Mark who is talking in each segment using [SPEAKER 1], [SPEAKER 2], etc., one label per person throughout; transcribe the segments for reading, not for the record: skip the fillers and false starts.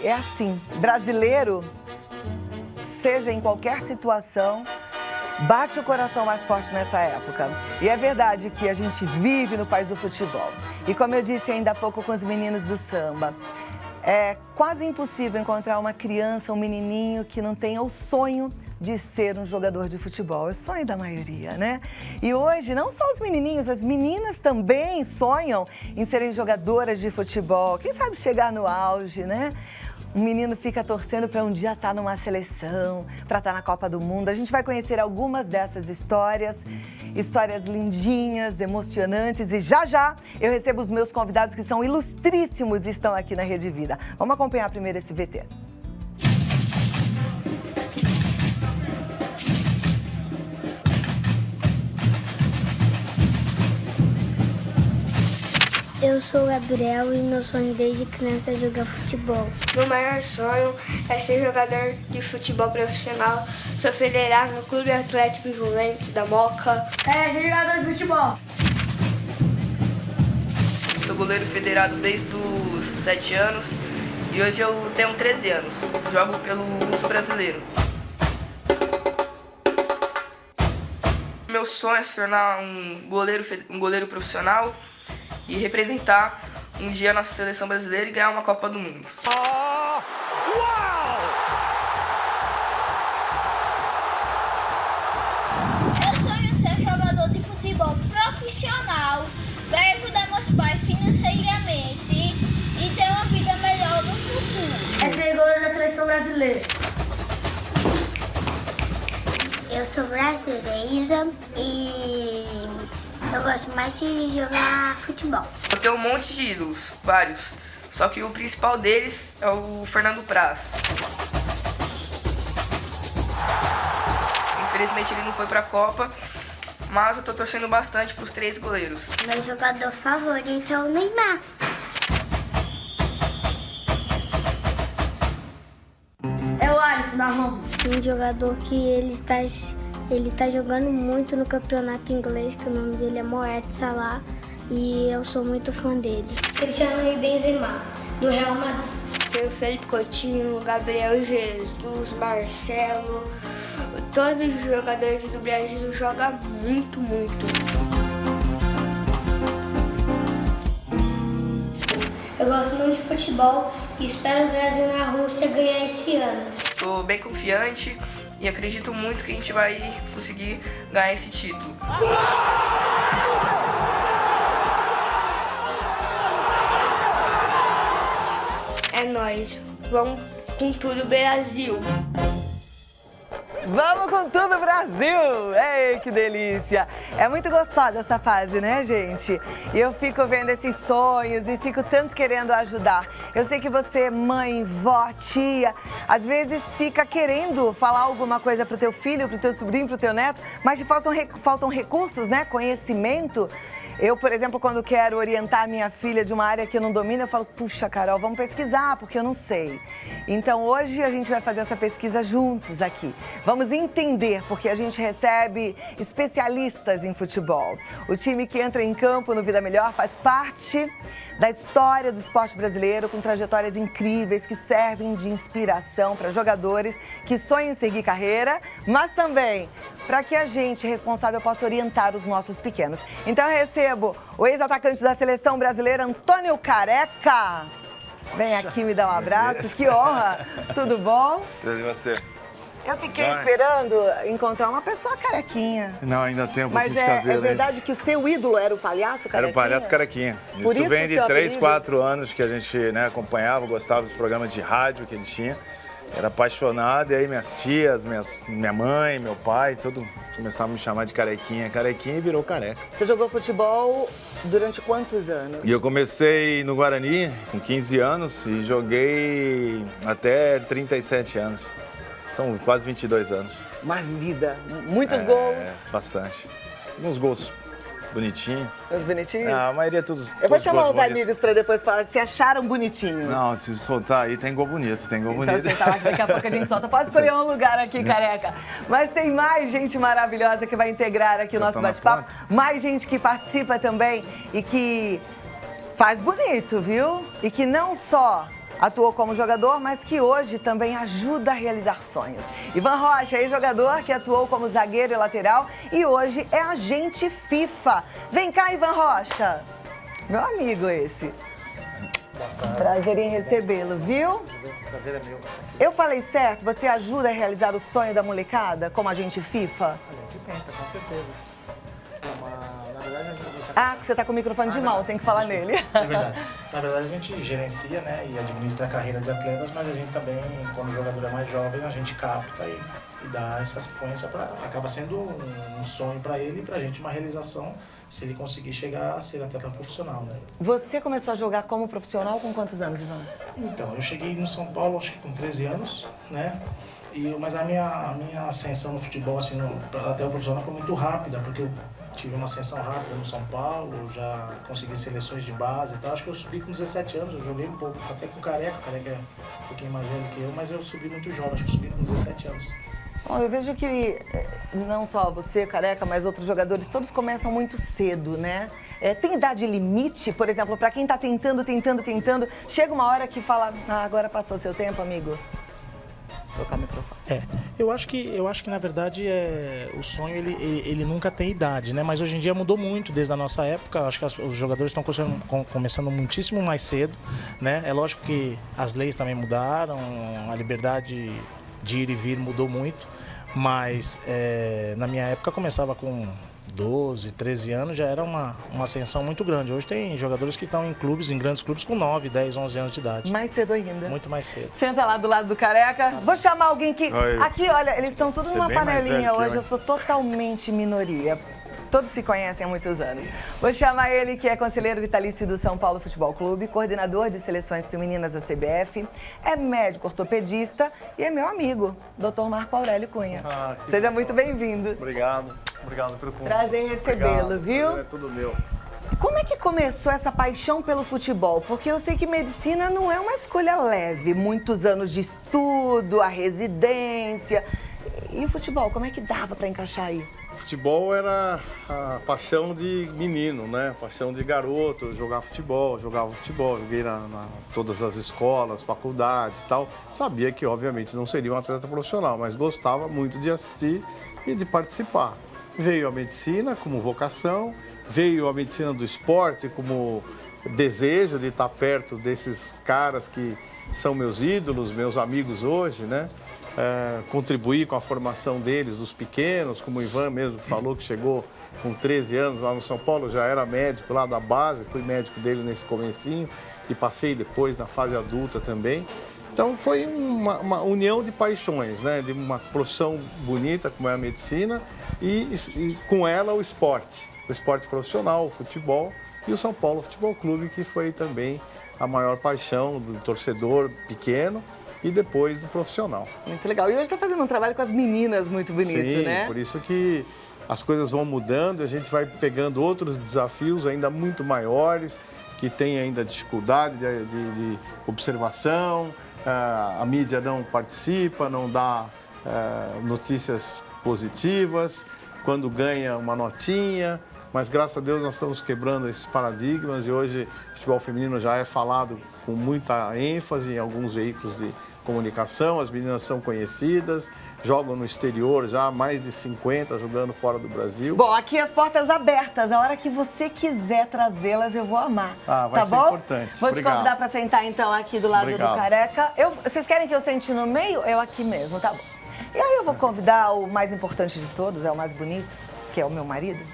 [SPEAKER 1] é assim, brasileiro, seja em qualquer situação, bate o coração mais forte nessa época. E é verdade que a gente vive no país do futebol. E como eu disse ainda há pouco com os meninos do samba, é quase impossível encontrar uma criança, um menininho que não tenha o sonho de ser um jogador de futebol. É o sonho da maioria, né? E hoje, não só os menininhos, as meninas também sonham em serem jogadoras de futebol. Quem sabe chegar no auge, né? Um menino fica torcendo para um dia estar numa seleção, para estar na Copa do Mundo. A gente vai conhecer algumas dessas histórias, histórias lindinhas, emocionantes. E já já eu recebo os meus convidados que são ilustríssimos e estão aqui na Rede Vida. Vamos acompanhar primeiro esse VT.
[SPEAKER 2] Eu sou o Gabriel e meu sonho desde criança é jogar futebol.
[SPEAKER 3] Meu maior sonho é ser jogador de futebol profissional. Sou federado no Clube Atlético Juventus da Moca.
[SPEAKER 2] É ser jogador de futebol.
[SPEAKER 4] Sou goleiro federado desde os 7 anos e hoje eu tenho 13 anos. Jogo pelo Urso Brasileiro. Meu sonho é se tornar um goleiro profissional e representar um dia a nossa seleção brasileira e ganhar uma Copa do Mundo.
[SPEAKER 2] Eu sonho ser jogador de futebol profissional para ajudar meus pais financeiramente e ter uma vida melhor no futuro.
[SPEAKER 5] É ser goleiro da seleção brasileira.
[SPEAKER 2] Eu sou brasileira e eu gosto mais de jogar futebol.
[SPEAKER 4] Eu tenho um monte de ídolos, vários, só que o principal deles é o Fernando Praz. Infelizmente ele não foi pra Copa, mas eu tô torcendo bastante pros 3 goleiros.
[SPEAKER 2] Meu jogador favorito é o Neymar.
[SPEAKER 5] É o Alisson da Roma.
[SPEAKER 2] Um jogador que ele tá jogando muito no campeonato inglês, que o nome dele é Mohamed Salah, e eu sou muito fã dele.
[SPEAKER 3] Cristiano Benzema, do Real Madrid. Tem o Felipe Coutinho, Gabriel Jesus, Marcelo. Todos os jogadores do Brasil jogam muito, muito.
[SPEAKER 2] Eu gosto muito de futebol e espero o Brasil na Rússia ganhar esse ano.
[SPEAKER 4] Tô bem confiante e acredito muito que a gente vai conseguir ganhar esse título.
[SPEAKER 3] É nóis, vamos com tudo, Brasil!
[SPEAKER 1] Vamos com tudo, Brasil! Ei, que delícia! É muito gostosa essa fase, né, gente? E eu fico vendo esses sonhos e fico tanto querendo ajudar. Eu sei que você, mãe, vó, tia, às vezes fica querendo falar alguma coisa pro teu filho, pro teu sobrinho, pro teu neto, mas te faltam recursos, né? Conhecimento. Eu, por exemplo, quando quero orientar a minha filha de uma área que eu não domino, eu falo, puxa, Carol, vamos pesquisar, porque eu não sei. Então, hoje a gente vai fazer essa pesquisa juntos aqui. Vamos entender, porque a gente recebe especialistas em futebol. O time que entra em campo no Vida Melhor faz parte da história do esporte brasileiro, com trajetórias incríveis que servem de inspiração para jogadores que sonham em seguir carreira, mas também para que a gente, responsável, possa orientar os nossos pequenos. Então eu recebo o ex-atacante da seleção brasileira, Antônio Careca. Vem aqui me dar um abraço, que honra. Tudo bom?
[SPEAKER 6] Tudo e você?
[SPEAKER 1] Eu fiquei esperando encontrar uma pessoa carequinha.
[SPEAKER 6] Não, ainda tem um pouquinho
[SPEAKER 1] Mas
[SPEAKER 6] de cabelo.
[SPEAKER 1] é verdade que o seu ídolo era o palhaço carequinha?
[SPEAKER 6] Era o palhaço carequinha.
[SPEAKER 1] Por
[SPEAKER 6] Isso vem de
[SPEAKER 1] seu
[SPEAKER 6] 3,
[SPEAKER 1] apelido?
[SPEAKER 6] 4 anos que a gente acompanhava, gostava dos programas de rádio que ele tinha. Era apaixonado, e aí minhas tias, minha mãe, meu pai, tudo começavam a me chamar de carequinha e virou careca.
[SPEAKER 1] Você jogou futebol durante quantos anos?
[SPEAKER 6] E eu comecei no Guarani com 15 anos e joguei até 37 anos. São quase 22 anos.
[SPEAKER 1] Uma vida, muitos gols.
[SPEAKER 6] Bastante. Uns gols bonitinhos.
[SPEAKER 1] Os bonitinhos?
[SPEAKER 6] Ah, a maioria é todos.
[SPEAKER 1] Eu vou chamar os
[SPEAKER 6] bonitos.
[SPEAKER 1] amigos pra depois falar se acharam bonitinhos.
[SPEAKER 6] Não, se soltar aí tem gol bonito, tem gol
[SPEAKER 1] Então
[SPEAKER 6] bonito.
[SPEAKER 1] senta lá que daqui a pouco a gente solta. Pode escolher um lugar aqui, Careca. Mas tem mais gente maravilhosa que vai integrar aqui o nosso bate-papo. Mais gente que participa também e que faz bonito, viu? E que não só atuou como jogador, mas que hoje também ajuda a realizar sonhos. Ivan Rocha, ex-jogador que atuou como zagueiro e lateral e hoje é agente FIFA. Vem cá, Ivan Rocha. Meu amigo esse. Prazer em recebê-lo, viu?
[SPEAKER 7] Prazer é meu.
[SPEAKER 1] Eu falei certo? Você ajuda a realizar o sonho da molecada como agente FIFA?
[SPEAKER 7] A gente tenta, com certeza. Na verdade, a gente...
[SPEAKER 1] Ah, você tá com o microfone de mão, tem que falar nele.
[SPEAKER 7] É verdade. Na verdade, a gente gerencia, né, e administra a carreira de atletas, mas a gente também, quando o jogador é mais jovem, a gente capta e dá essa sequência acaba sendo um sonho para ele e pra gente uma realização se ele conseguir chegar a ser atleta profissional, né?
[SPEAKER 1] Você começou a jogar como profissional com quantos anos, Ivan?
[SPEAKER 7] Então, eu cheguei no São Paulo, acho que com 13 anos, né? Mas a minha ascensão no futebol, assim, até o profissional foi muito rápida, porque eu tive uma ascensão rápida no São Paulo, já consegui seleções de base e tal. Acho que eu subi com 17 anos, eu joguei um pouco, até com o Careca é um pouquinho mais velho que eu, mas eu subi muito jovem, acho que eu subi com 17 anos.
[SPEAKER 1] Bom, eu vejo que não só você, Careca, mas outros jogadores, todos começam muito cedo, né? Tem idade limite, por exemplo, para quem tá tentando, chega uma hora que fala, agora passou seu tempo, amigo. Vou colocar o microfone.
[SPEAKER 7] Eu acho que na verdade o sonho ele nunca tem idade, né? Mas hoje em dia mudou muito desde a nossa época. Acho que os jogadores estão começando muitíssimo mais cedo, né? É lógico que as leis também mudaram, a liberdade de ir e vir mudou muito, mas na minha época começava com 12, 13 anos, já era uma ascensão muito grande. Hoje tem jogadores que estão em grandes clubes com 9, 10, 11 anos de idade.
[SPEAKER 1] Mais cedo ainda.
[SPEAKER 7] Muito mais cedo.
[SPEAKER 1] Senta lá do lado do Careca. Vou chamar alguém que...
[SPEAKER 6] Oi.
[SPEAKER 1] Aqui, olha, eles estão todos numa
[SPEAKER 6] bem mais
[SPEAKER 1] panelinha
[SPEAKER 6] velho que
[SPEAKER 1] hoje,
[SPEAKER 6] eu,
[SPEAKER 1] eu sou totalmente minoria. Todos se conhecem há muitos anos. Vou chamar ele, que é conselheiro vitalício do São Paulo Futebol Clube, coordenador de seleções femininas da CBF, é médico ortopedista e é meu amigo, Dr. Marco Aurélio Cunha. Seja muito bem-vindo.
[SPEAKER 8] Obrigado pelo convite.
[SPEAKER 1] Prazer em recebê-lo, viu?
[SPEAKER 8] É tudo meu.
[SPEAKER 1] Como é que começou essa paixão pelo futebol? Porque eu sei que medicina não é uma escolha leve. Muitos anos de estudo, a residência. E o futebol, como é que dava para encaixar aí?
[SPEAKER 8] Futebol era a paixão de menino, né? Paixão de garoto, jogava futebol, joguei na todas as escolas, faculdade e tal. Sabia que, obviamente, não seria um atleta profissional, mas gostava muito de assistir e de participar. Veio a medicina como vocação, veio a medicina do esporte como desejo de estar perto desses caras que são meus ídolos, meus amigos hoje, né? Contribuir com a formação deles, dos pequenos, como o Ivan mesmo falou, que chegou com 13 anos lá no São Paulo, já era médico lá da base, fui médico dele nesse comecinho e passei depois na fase adulta também. Então foi uma união de paixões, né? De uma profissão bonita como é a medicina e com ela o esporte profissional, o futebol e o São Paulo Futebol Clube, que foi também a maior paixão do torcedor pequeno e depois do profissional.
[SPEAKER 1] Muito legal. E hoje está fazendo um trabalho com as meninas muito bonito, né?
[SPEAKER 8] Sim, por isso que as coisas vão mudando, a gente vai pegando outros desafios ainda muito maiores, que tem ainda dificuldade de observação, a mídia não participa, não dá notícias positivas, quando ganha uma notinha, mas graças a Deus nós estamos quebrando esses paradigmas e hoje o futebol feminino já é falado com muita ênfase em alguns veículos de comunicação, as meninas são conhecidas, jogam no exterior já, mais de 50 jogando fora do Brasil.
[SPEAKER 1] Bom, aqui as portas abertas, a hora que você quiser trazê-las eu vou amar.
[SPEAKER 8] Vai ser importante.
[SPEAKER 1] Vou
[SPEAKER 8] Obrigado.
[SPEAKER 1] te convidar para sentar então aqui do lado
[SPEAKER 8] Obrigado.
[SPEAKER 1] do Careca. Vocês querem que eu sente no meio? Eu aqui mesmo, tá bom. E aí eu vou convidar o mais importante de todos, é o mais bonito, que é o meu marido.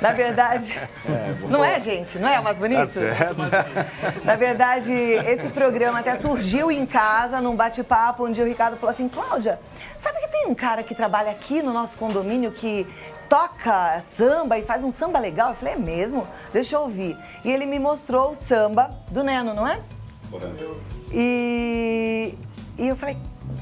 [SPEAKER 1] Na verdade, não é, gente? Não é o mais bonito?
[SPEAKER 8] Tá certo.
[SPEAKER 1] Na verdade, esse programa até surgiu em casa, num bate-papo, onde o Ricardo falou assim, Cláudia, sabe que tem um cara que trabalha aqui no nosso condomínio que toca samba e faz um samba legal? Eu falei, é mesmo? Deixa eu ouvir. E ele me mostrou o samba do Neno, não é? E eu falei,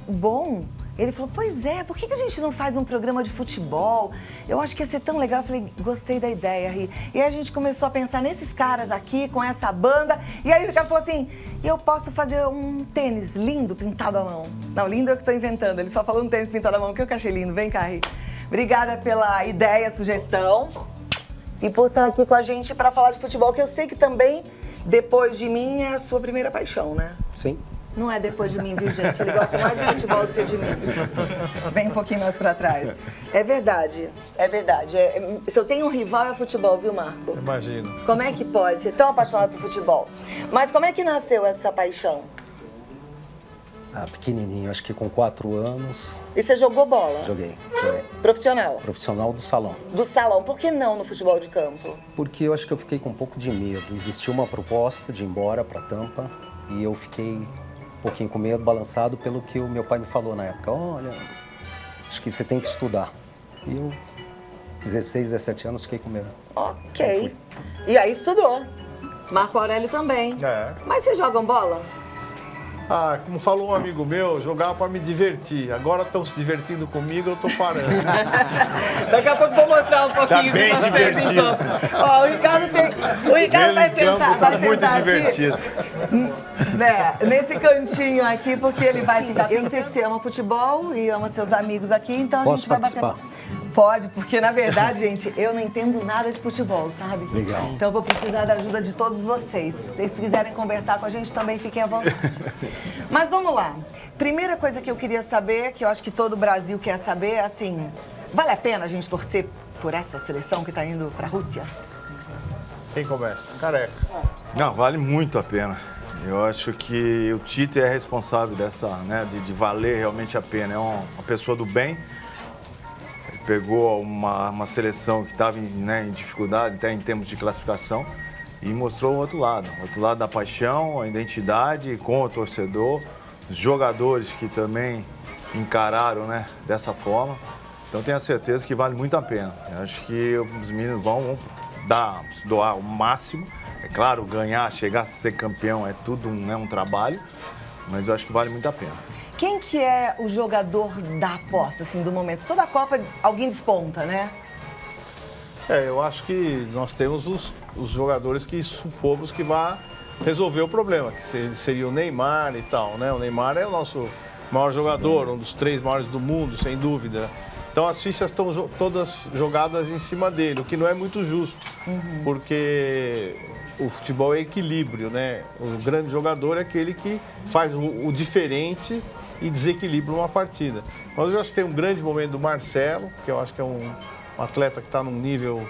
[SPEAKER 1] bom... Ele falou, pois é, por que a gente não faz um programa de futebol? Eu acho que ia ser tão legal. Eu falei, gostei da ideia, Ri. E aí a gente começou a pensar nesses caras aqui, com essa banda. E aí o Ricardo falou assim, eu posso fazer um tênis lindo, pintado à mão. Não, lindo é o que estou inventando. Ele só falou um tênis pintado à mão, que eu achei lindo. Vem cá, Ri. Obrigada pela ideia, sugestão. E por estar aqui com a gente para falar de futebol, que eu sei que também, depois de mim, é a sua primeira paixão, né?
[SPEAKER 9] Sim.
[SPEAKER 1] Não é depois de mim, viu, gente? Ele gosta mais de futebol do que de mim. Vem um pouquinho mais pra trás. É verdade, é verdade. Se eu tenho um rival, é futebol, viu, Marco?
[SPEAKER 8] Imagino.
[SPEAKER 1] Como é que pode ser tão apaixonado por futebol? Mas como é que nasceu essa paixão?
[SPEAKER 9] Pequenininho, acho que com 4 anos.
[SPEAKER 1] E você jogou bola?
[SPEAKER 9] Joguei.
[SPEAKER 1] Profissional?
[SPEAKER 9] Profissional do salão.
[SPEAKER 1] Do salão. Por que não no futebol de campo?
[SPEAKER 9] Porque eu acho que eu fiquei com um pouco de medo. Existiu uma proposta de ir embora para Tampa e eu fiquei um pouquinho com medo, balançado pelo que o meu pai me falou na época. Olha, acho que você tem que estudar. E eu, 16, 17 anos, fiquei com medo.
[SPEAKER 1] Ok. E aí estudou. Marco Aurélio também. Mas vocês jogam bola?
[SPEAKER 8] Como falou um amigo meu, jogava para me divertir. Agora estão se divertindo comigo, eu tô parando.
[SPEAKER 1] Daqui a pouco vou mostrar um pouquinho
[SPEAKER 6] bem
[SPEAKER 1] de vocês,
[SPEAKER 6] divertido.
[SPEAKER 1] então. Ó, o Ricardo vai sentar.
[SPEAKER 6] Tá muito divertido.
[SPEAKER 1] Nesse cantinho aqui, porque ele vai ficar. Eu sei que você ama futebol e ama seus amigos aqui, então a
[SPEAKER 9] Posso
[SPEAKER 1] gente vai
[SPEAKER 9] participar?
[SPEAKER 1] Pode, porque na verdade, gente, eu não entendo nada de futebol, sabe?
[SPEAKER 9] Legal.
[SPEAKER 1] Então eu vou precisar da ajuda de todos vocês. Se vocês quiserem conversar com a gente também, fiquem à vontade. Mas vamos lá. Primeira coisa que eu queria saber, que eu acho que todo o Brasil quer saber, é assim, vale a pena a gente torcer por essa seleção que está indo para a Rússia?
[SPEAKER 8] Quem começa? Careca.
[SPEAKER 6] Não, vale muito a pena. Eu acho que o Tite é responsável dessa, né, de valer realmente a pena. É uma pessoa do bem. Pegou uma seleção que estava em dificuldade, até em termos de classificação, e mostrou o outro lado da paixão, a identidade com o torcedor, os jogadores que também encararam, né, dessa forma. Então tenho a certeza que vale muito a pena. Eu acho que os meninos vão doar o máximo. É claro, ganhar, chegar a ser campeão é tudo um trabalho, mas eu acho que vale muito a pena.
[SPEAKER 1] Quem que é o jogador da aposta, assim, do momento? Toda a Copa alguém desponta, né?
[SPEAKER 8] Eu acho que nós temos os jogadores que supomos que vai resolver o problema, que seria o Neymar e tal, né? O Neymar é o nosso maior jogador, um dos 3 maiores do mundo, sem dúvida. Então as fichas estão todas jogadas em cima dele, o que não é muito justo, porque o futebol é equilíbrio, né? O grande jogador é aquele que faz o diferente e desequilibra uma partida. Mas eu acho que tem um grande momento do Marcelo, que eu acho que é um atleta que está num nível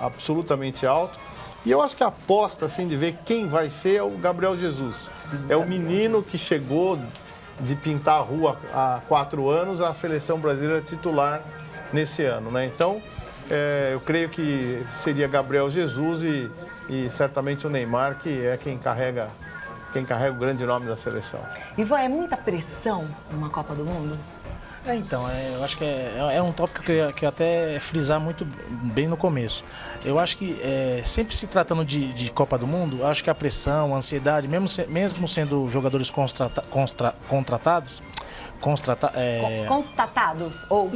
[SPEAKER 8] absolutamente alto. E eu acho que a aposta, assim, de ver quem vai ser é o Gabriel Jesus. É o menino que chegou de pintar a rua há 4 anos, a seleção brasileira titular nesse ano, né? Então, eu creio que seria Gabriel Jesus e certamente o Neymar, que é quem carrega o grande nome da seleção.
[SPEAKER 1] Ivan, é muita pressão numa Copa do Mundo?
[SPEAKER 7] Então, eu acho que é um tópico que eu até frisar muito bem no começo. Eu acho que sempre se tratando de Copa do Mundo, acho que a pressão, a ansiedade, mesmo sendo jogadores constatados ou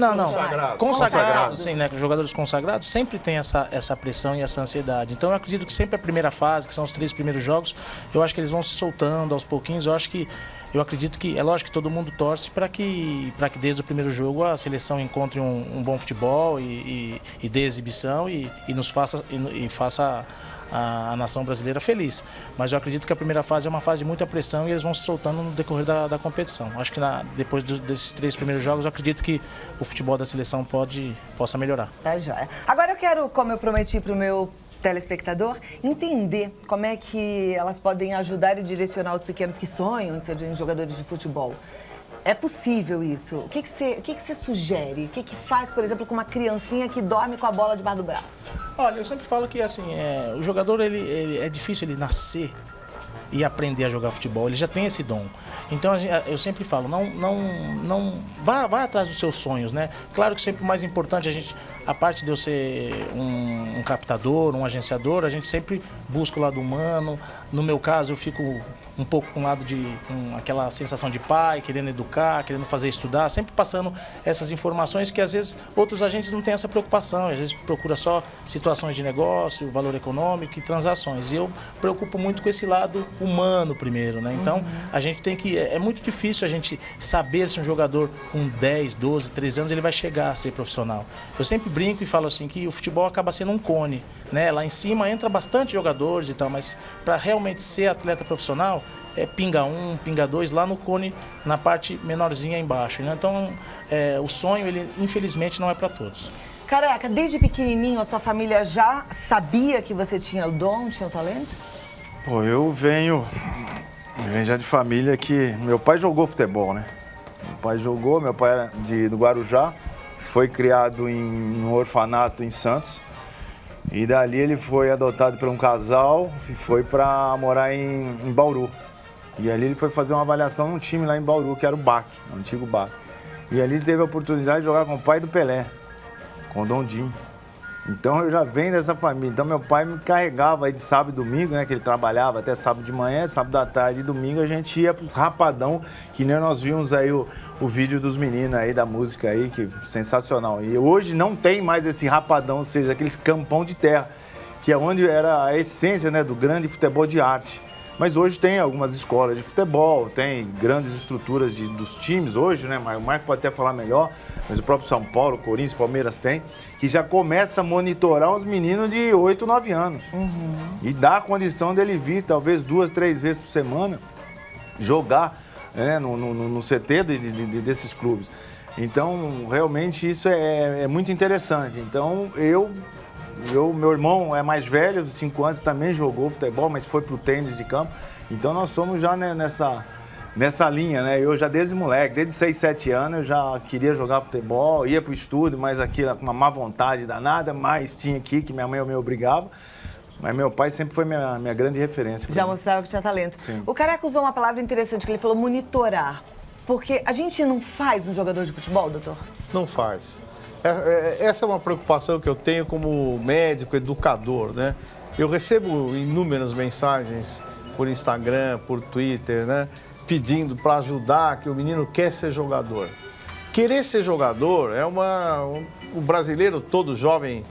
[SPEAKER 7] consagrados, sim, né? Jogadores consagrados sempre tem essa pressão e essa ansiedade. Então eu acredito que sempre a primeira fase, que são os 3 primeiros jogos, eu acho que eles vão se soltando aos pouquinhos. Eu acredito que é lógico que todo mundo torce para que desde o primeiro jogo a seleção encontre um bom futebol e dê exibição e nos faça a nação brasileira feliz. Mas eu acredito que a primeira fase é uma fase de muita pressão e eles vão se soltando no decorrer da competição. Acho que depois desses 3 primeiros jogos, eu acredito que o futebol da seleção possa melhorar.
[SPEAKER 1] Tá joia. Agora eu quero, como eu prometi para o meu telespectador, entender como é que elas podem ajudar e direcionar os pequenos que sonham em serem jogadores de futebol. É possível isso? O que você sugere? O que faz, por exemplo, com uma criancinha que dorme com a bola debaixo do braço?
[SPEAKER 7] Olha, eu sempre falo que assim, o jogador ele é difícil ele nascer e aprender a jogar futebol, ele já tem esse dom. Então eu sempre falo, não vá atrás dos seus sonhos, né? Claro que sempre o mais importante, a parte de eu ser um captador, um agenciador, a gente sempre busca o lado humano. No meu caso, eu fico um pouco com o lado com aquela sensação de pai, querendo educar, querendo fazer estudar, sempre passando essas informações que às vezes outros agentes não têm essa preocupação, às vezes procura só situações de negócio, valor econômico e transações. E eu preocupo muito com esse lado humano primeiro, né? Então, a gente tem que... É muito difícil a gente saber se um jogador com 10, 12, 13 anos ele vai chegar a ser profissional. Eu sempre brinco e falo assim que o futebol acaba sendo um cone. né? Lá em cima entra bastante jogadores e tal, mas para realmente ser atleta profissional, pinga 1, pinga 2, lá no cone, na parte menorzinha embaixo, né? Então, o sonho, ele infelizmente não é para todos.
[SPEAKER 1] Careca, desde pequenininho a sua família já sabia que você tinha o dom, tinha o talento?
[SPEAKER 6] Pô, eu venho já de família que... Meu pai jogou futebol, né? Meu pai era do Guarujá, foi criado em um orfanato em Santos. E dali ele foi adotado por um casal e foi para morar em Bauru. E ali ele foi fazer uma avaliação num time lá em Bauru, que era o BAC, o antigo BAC. E ali ele teve a oportunidade de jogar com o pai do Pelé, com o Dondinho. Então eu já venho dessa família. Então meu pai me carregava aí de sábado e domingo, né? Que ele trabalhava até sábado de manhã, sábado à tarde e domingo a gente ia pro Rapadão, que nem nós vimos aí o vídeo dos meninos aí da música aí, que sensacional. E hoje não tem mais esse Rapadão, ou seja, aqueles campão de terra, que é onde era a essência, né, do grande futebol de arte. Mas hoje tem algumas escolas de futebol, tem grandes estruturas dos times hoje, né? O Marco pode até falar melhor, mas o próprio São Paulo, Corinthians, Palmeiras tem, que já começa a monitorar os meninos de 8, 9 anos. E dá a condição dele vir, talvez 2, 3 vezes por semana, jogar, né, no CT desses clubes. Então, realmente, isso é muito interessante. Então, meu irmão é mais velho, 5 anos, também jogou futebol, mas foi pro tênis de campo. Então nós somos já, né, nessa linha, né? Eu já desde moleque, desde 6, 7 anos, eu já queria jogar futebol, ia pro estúdio, mas aqui com uma má vontade danada, mas tinha que minha mãe me obrigava. Mas meu pai sempre foi minha grande referência.
[SPEAKER 1] Já mostrava que tinha talento.
[SPEAKER 6] Sim.
[SPEAKER 1] O Careca usou uma palavra interessante, que ele falou monitorar. Porque a gente não faz um jogador de futebol, doutor?
[SPEAKER 8] Não faz. Essa é uma preocupação que eu tenho como médico, educador, né? Eu recebo inúmeras mensagens por Instagram, por Twitter, né? Pedindo para ajudar, que o menino quer ser jogador. Querer ser jogador o brasileiro todo jovem,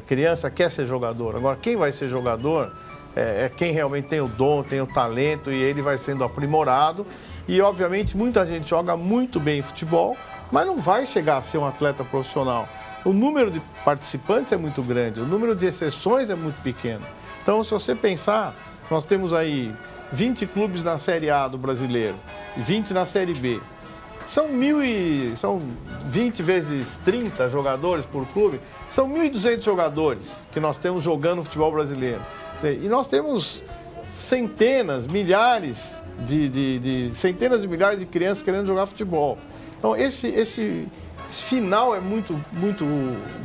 [SPEAKER 8] criança, quer ser jogador. Agora, quem vai ser jogador é quem realmente tem o dom, tem o talento e ele vai sendo aprimorado. E, obviamente, muita gente joga muito bem futebol, mas não vai chegar a ser um atleta profissional. O número de participantes é muito grande, o número de exceções é muito pequeno. Então, se você pensar, nós temos aí 20 clubes na Série A do brasileiro e 20 na Série B. São 20 vezes 30 jogadores por clube, são 1.200 jogadores que nós temos jogando futebol brasileiro. E nós temos centenas, milhares centenas de milhares de crianças querendo jogar futebol. Então, esse final é muito, muito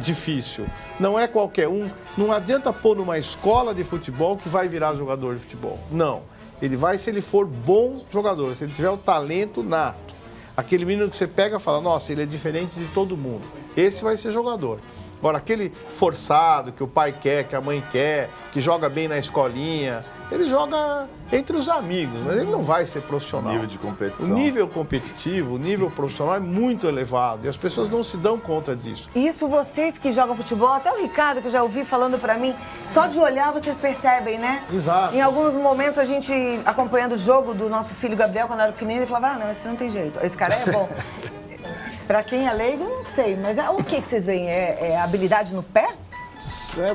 [SPEAKER 8] difícil. Não é qualquer um. Não adianta pôr numa escola de futebol que vai virar jogador de futebol. Não. Ele vai se ele for bom jogador, se ele tiver o talento nato. Aquele menino que você pega e fala, nossa, ele é diferente de todo mundo. Esse vai ser jogador. Agora, aquele forçado que o pai quer, que a mãe quer, que joga bem na escolinha, ele joga entre os amigos, mas ele não vai ser profissional.
[SPEAKER 6] Nível de competição.
[SPEAKER 8] O nível competitivo, o nível profissional é muito elevado e as pessoas não se dão conta disso.
[SPEAKER 1] Isso vocês que jogam futebol, até o Ricardo, que eu já ouvi falando pra mim, só de olhar vocês percebem, né?
[SPEAKER 8] Exato.
[SPEAKER 1] Em alguns momentos a gente, acompanhando o jogo do nosso filho Gabriel, quando era pequenininho, ele falava, não, esse não tem jeito, esse cara é bom. Pra quem é leigo, eu não sei, mas o que vocês veem? É habilidade no pé?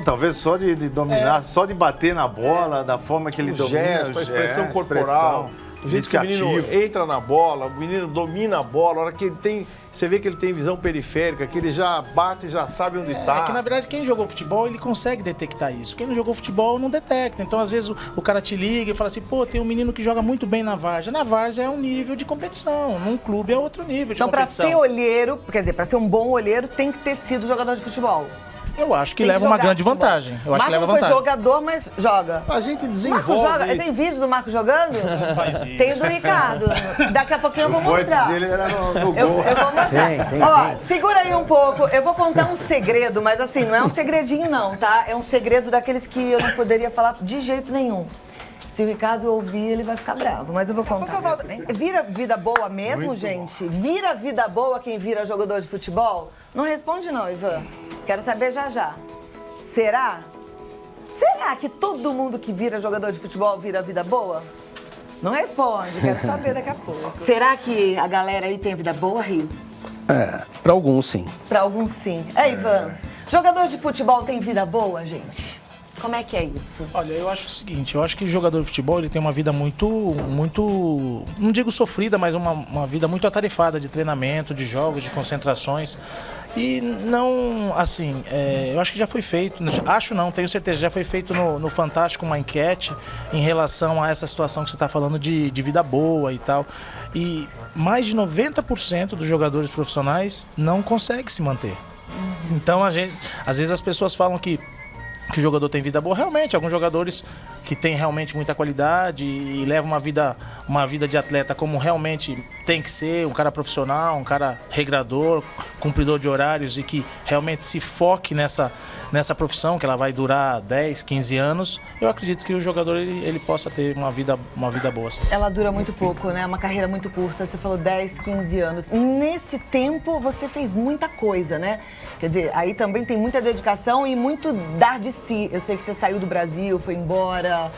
[SPEAKER 6] Talvez só de dominar, só de bater na bola, da forma que ele domina.
[SPEAKER 8] Gesto, a expressão corporal, o jeito que o menino entra na bola, o menino domina a bola, a hora que ele tem, você vê que ele tem visão periférica, que ele já bate e já sabe onde está.
[SPEAKER 7] É que, na verdade, quem jogou futebol, ele consegue detectar isso. Quem não jogou futebol, não detecta. Então, às vezes, o cara te liga e fala assim, pô, tem um menino que joga muito bem na várzea. Na várzea é um nível de competição, num clube é outro nível de competição.
[SPEAKER 1] Então, pra ser olheiro, quer dizer, pra ser um bom olheiro, tem que ter sido jogador de futebol.
[SPEAKER 7] Eu acho que leva uma grande vantagem. Eu acho que leva
[SPEAKER 1] Marco
[SPEAKER 7] vantagem.
[SPEAKER 1] foi jogador, mas joga.
[SPEAKER 8] A gente
[SPEAKER 1] Marco
[SPEAKER 8] desenvolve
[SPEAKER 1] joga.
[SPEAKER 8] isso.
[SPEAKER 1] Tem vídeo do Marco jogando?
[SPEAKER 7] Não faz isso.
[SPEAKER 1] Tem o do Ricardo. Daqui a pouquinho eu vou mostrar.
[SPEAKER 6] O forte dele era no gol.
[SPEAKER 1] Eu vou mostrar. Ó, segura aí um pouco. Eu vou contar um segredo, mas assim, não é um segredinho não, tá? É um segredo daqueles que eu não poderia falar de jeito nenhum. Se o Ricardo ouvir, ele vai ficar bravo, mas eu vou contar. Vira vida boa mesmo, muito gente? Bom. Vira vida boa quem vira jogador de futebol? Não responde não, Ivan. Quero saber já. Será? Será que todo mundo que vira jogador de futebol vira vida boa? Não responde, quero saber daqui a pouco. Será que a galera aí tem vida boa, Rio?
[SPEAKER 9] Para alguns sim.
[SPEAKER 1] Para alguns sim. Ivan, jogador de futebol tem vida boa, gente? Como é que é isso?
[SPEAKER 7] Olha, eu acho o seguinte, eu acho que o jogador de futebol ele tem uma vida muito, não digo sofrida, mas uma vida muito atarefada de treinamento, de jogos, de concentrações. E não, assim, eu acho que já foi feito, acho não, tenho certeza, já foi feito no Fantástico uma enquete em relação a essa situação que você está falando de vida boa e tal. E mais de 90% dos jogadores profissionais não conseguem se manter. Então, às vezes as pessoas falam que o jogador tem vida boa. Realmente, alguns jogadores que têm realmente muita qualidade e levam uma vida de atleta como realmente tem que ser, um cara profissional, um cara regrador, cumpridor de horários e que realmente se foque nessa profissão, que ela vai durar 10, 15 anos, eu acredito que o jogador ele possa ter uma vida boa. Assim.
[SPEAKER 1] Ela dura muito pouco, né? Uma carreira muito curta, você falou 10, 15 anos. Nesse tempo, você fez muita coisa, né? Quer dizer, aí também tem muita dedicação e muito dar de si. Eu sei que você saiu do Brasil, foi embora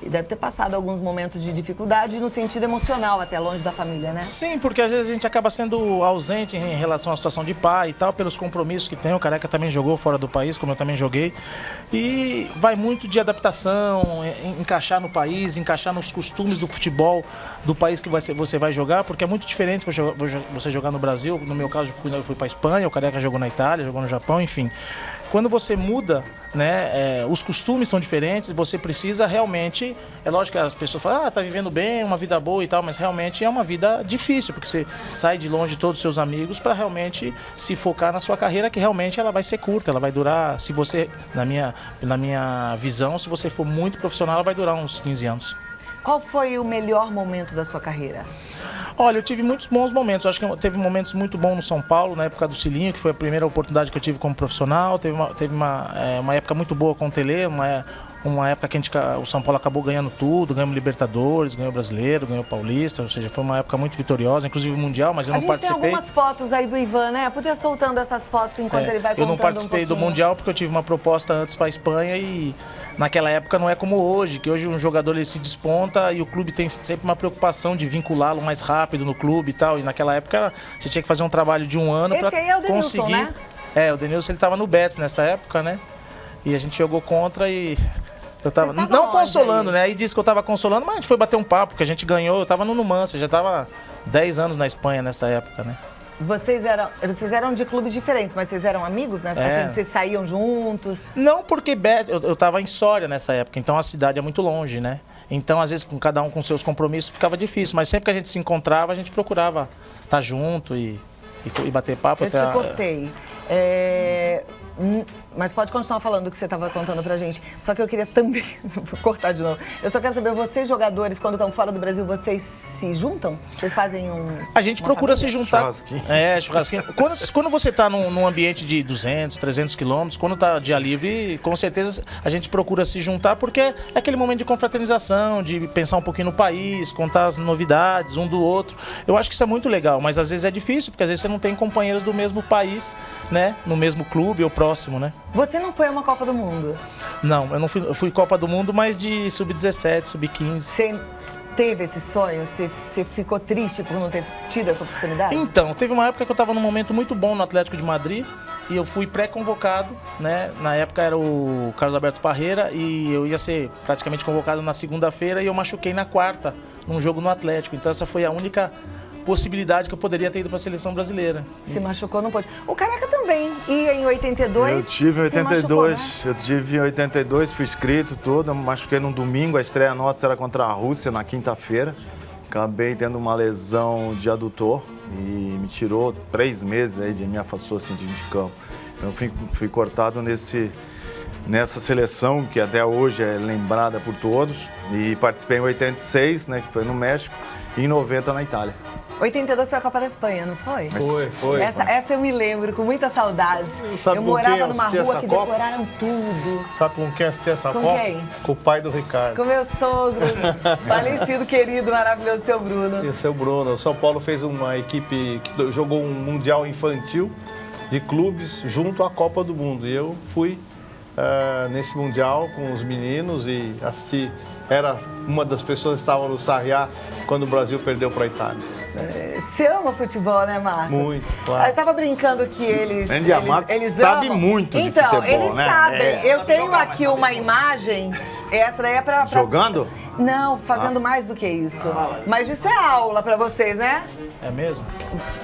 [SPEAKER 1] e deve ter passado alguns momentos de dificuldade no sentido emocional, até longe da família, né?
[SPEAKER 7] Sim, porque às vezes a gente acaba sendo ausente em relação à situação de pai e tal, pelos compromissos que tem. O Careca também jogou fora do país, como eu também joguei. E vai muito de adaptação, encaixar no país, encaixar nos costumes do futebol do país que você vai jogar, porque é muito diferente você jogar no Brasil. No meu caso, eu fui para a Espanha, o Careca jogou na Itália, jogou no Japão, enfim. Quando você muda, né, os costumes são diferentes, você precisa realmente... É lógico que as pessoas falam, tá vivendo bem, uma vida boa e tal, mas realmente é uma vida difícil, porque você sai de longe de todos os seus amigos para realmente se focar na sua carreira, que realmente ela vai ser curta, ela vai durar, se você, na minha visão, se você for muito profissional, ela vai durar uns 15 anos.
[SPEAKER 1] Qual foi o melhor momento da sua carreira?
[SPEAKER 7] Olha, eu tive muitos bons momentos. Acho que teve momentos muito bons no São Paulo, na época do Cilinho, que foi a primeira oportunidade que eu tive como profissional. Teve uma época muito boa com o Tele, uma época que o São Paulo acabou ganhando tudo, ganhamos Libertadores, ganhou Brasileiro, ganhou Paulista, ou seja, foi uma época muito vitoriosa, inclusive Mundial, mas eu não participei.
[SPEAKER 1] Tem algumas fotos aí do Ivan, né? Podia soltando essas fotos enquanto ele vai contando.
[SPEAKER 7] Eu não participei do Mundial porque eu tive uma proposta antes para a Espanha e naquela época não é como hoje, que hoje um jogador ele se desponta e o clube tem sempre uma preocupação de vinculá-lo mais rápido no clube e tal, e naquela época você tinha que fazer um trabalho de um ano para conseguir.
[SPEAKER 1] Né?
[SPEAKER 7] O Denilson ele estava no Betis nessa época, né? E a gente jogou contra e eu tava não consolando, aí? Né? Aí disse que eu tava consolando, mas a gente foi bater um papo, porque a gente ganhou, eu tava no Numancia, já tava 10 anos na Espanha nessa época, né?
[SPEAKER 1] Vocês eram de clubes diferentes, mas vocês eram amigos, né? Assim, vocês saíam juntos?
[SPEAKER 7] Não, porque eu tava em Soria nessa época, então a cidade é muito longe, né? Então, às vezes, com cada um com seus compromissos, ficava difícil, mas sempre que a gente se encontrava, a gente procurava estar junto e bater papo.
[SPEAKER 1] Eu te cortei. Mas pode continuar falando o que você estava contando pra gente. Só que eu queria também... Vou cortar de novo. Eu só quero saber, vocês jogadores, quando estão fora do Brasil, vocês se juntam? Vocês fazem
[SPEAKER 7] A gente procura
[SPEAKER 1] família?
[SPEAKER 7] Se juntar.
[SPEAKER 6] Churrasquinho.
[SPEAKER 7] Churrasquinho. Quando você está num ambiente de 200, 300 quilômetros, quando está dia livre, com certeza a gente procura se juntar, porque é aquele momento de confraternização, de pensar um pouquinho no país, contar as novidades um do outro. Eu acho que isso é muito legal, mas às vezes é difícil, porque às vezes você não tem companheiros do mesmo país, né? No mesmo clube ou próximo, né?
[SPEAKER 1] Você não foi a uma Copa do Mundo?
[SPEAKER 7] Não, eu não fui. Eu fui Copa do Mundo, mas de sub-17, sub-15.
[SPEAKER 1] Você teve esse sonho? Você ficou triste por não ter tido essa oportunidade?
[SPEAKER 7] Então, teve uma época que eu estava num momento muito bom no Atlético de Madrid e eu fui pré-convocado, né? Na época era o Carlos Alberto Parreira e eu ia ser praticamente convocado na segunda-feira e eu machuquei na quarta, num jogo no Atlético. Então essa foi a única possibilidade que eu poderia ter ido para a seleção brasileira.
[SPEAKER 1] Se machucou, não pôde. O Careca também ia em 82.
[SPEAKER 6] Eu tive em 82,
[SPEAKER 1] machucou, né?
[SPEAKER 6] eu tive em 82, fui inscrito tudo, eu me machuquei num domingo, a estreia nossa era contra a Rússia na quinta-feira. Acabei tendo uma lesão de adutor e me tirou 3 meses aí, me afastou assim de campo. Então eu fui cortado nessa seleção, que até hoje é lembrada por todos, e participei em 86, né, que foi no México, e em 90 na Itália.
[SPEAKER 1] 82 foi a Copa da Espanha, não foi?
[SPEAKER 8] Foi.
[SPEAKER 1] Essa eu me lembro com muitas saudades.
[SPEAKER 8] Sabe
[SPEAKER 1] eu
[SPEAKER 8] com quem
[SPEAKER 1] morava
[SPEAKER 8] eu
[SPEAKER 1] numa
[SPEAKER 8] assisti
[SPEAKER 1] rua
[SPEAKER 8] essa
[SPEAKER 1] que
[SPEAKER 8] Copa?
[SPEAKER 1] decoraram tudo.
[SPEAKER 8] Sabe com quem assisti essa
[SPEAKER 1] Com
[SPEAKER 8] Copa?
[SPEAKER 1] quem?
[SPEAKER 8] Com o pai do Ricardo.
[SPEAKER 1] Com meu sogro, falecido, querido, maravilhoso, seu Bruno.
[SPEAKER 8] E o seu Bruno. O São Paulo fez uma equipe que jogou um Mundial Infantil de clubes junto à Copa do Mundo. E eu fui nesse Mundial com os meninos e assisti era uma das pessoas que estavam no Sarriá quando o Brasil perdeu para a Itália.
[SPEAKER 1] Você ama futebol, né, Marco?
[SPEAKER 8] Muito, claro.
[SPEAKER 1] Eu tava brincando que eles
[SPEAKER 6] sabe
[SPEAKER 1] amam.
[SPEAKER 6] muito de
[SPEAKER 1] então,
[SPEAKER 6] futebol,
[SPEAKER 1] eles
[SPEAKER 6] né?
[SPEAKER 1] sabem. Eu tenho aqui uma imagem, essa daí é pra...
[SPEAKER 6] Jogando?
[SPEAKER 1] Não, fazendo mais do que isso. Mas isso é aula pra vocês, né?
[SPEAKER 7] É mesmo?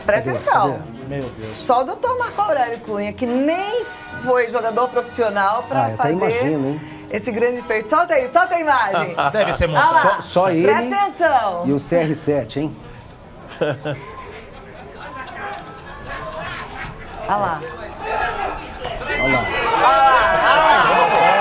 [SPEAKER 1] Presta atenção.
[SPEAKER 7] Meu Deus.
[SPEAKER 1] Só o doutor Marco Aurélio Cunha, que nem foi jogador profissional pra
[SPEAKER 9] eu até
[SPEAKER 1] fazer
[SPEAKER 9] imagino, hein?
[SPEAKER 1] esse grande feito. Solta a imagem.
[SPEAKER 7] Deve ser muito.
[SPEAKER 1] Ah lá.
[SPEAKER 9] Só ele
[SPEAKER 1] Presta atenção.
[SPEAKER 9] e o CR7, hein?
[SPEAKER 1] Olha lá.
[SPEAKER 9] Olha lá.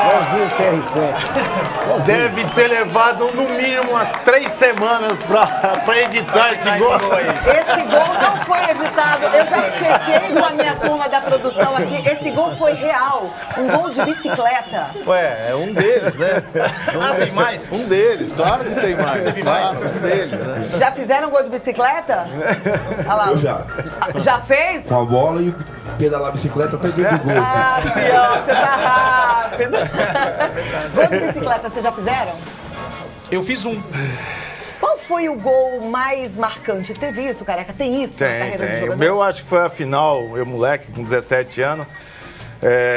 [SPEAKER 9] Igualzinho o CR7.
[SPEAKER 6] Deve ter levado no mínimo umas 3 semanas pra editar esse gol.
[SPEAKER 1] Esse gol não foi editado. Eu já chequei com a minha turma da produção aqui. Esse gol foi real. Um gol de bicicleta.
[SPEAKER 8] Ué, é um deles, né?
[SPEAKER 7] Tem mais?
[SPEAKER 8] Um deles, claro que tem mais. Claro, um deles, né?
[SPEAKER 1] Já fizeram gol de bicicleta? Olha lá.
[SPEAKER 10] Eu já.
[SPEAKER 1] Já fez?
[SPEAKER 10] Com a bola e pedalar a bicicleta até dentro do gol. assim.
[SPEAKER 1] Ah, pior, você tá rápido. Gol de bicicleta, vocês já fizeram?
[SPEAKER 7] Eu fiz um.
[SPEAKER 1] Qual foi o gol mais marcante? Teve isso, Careca? Tem isso na carreira do
[SPEAKER 6] Tem.
[SPEAKER 1] jogador?
[SPEAKER 6] O meu acho que foi a final, eu moleque, com 17 anos.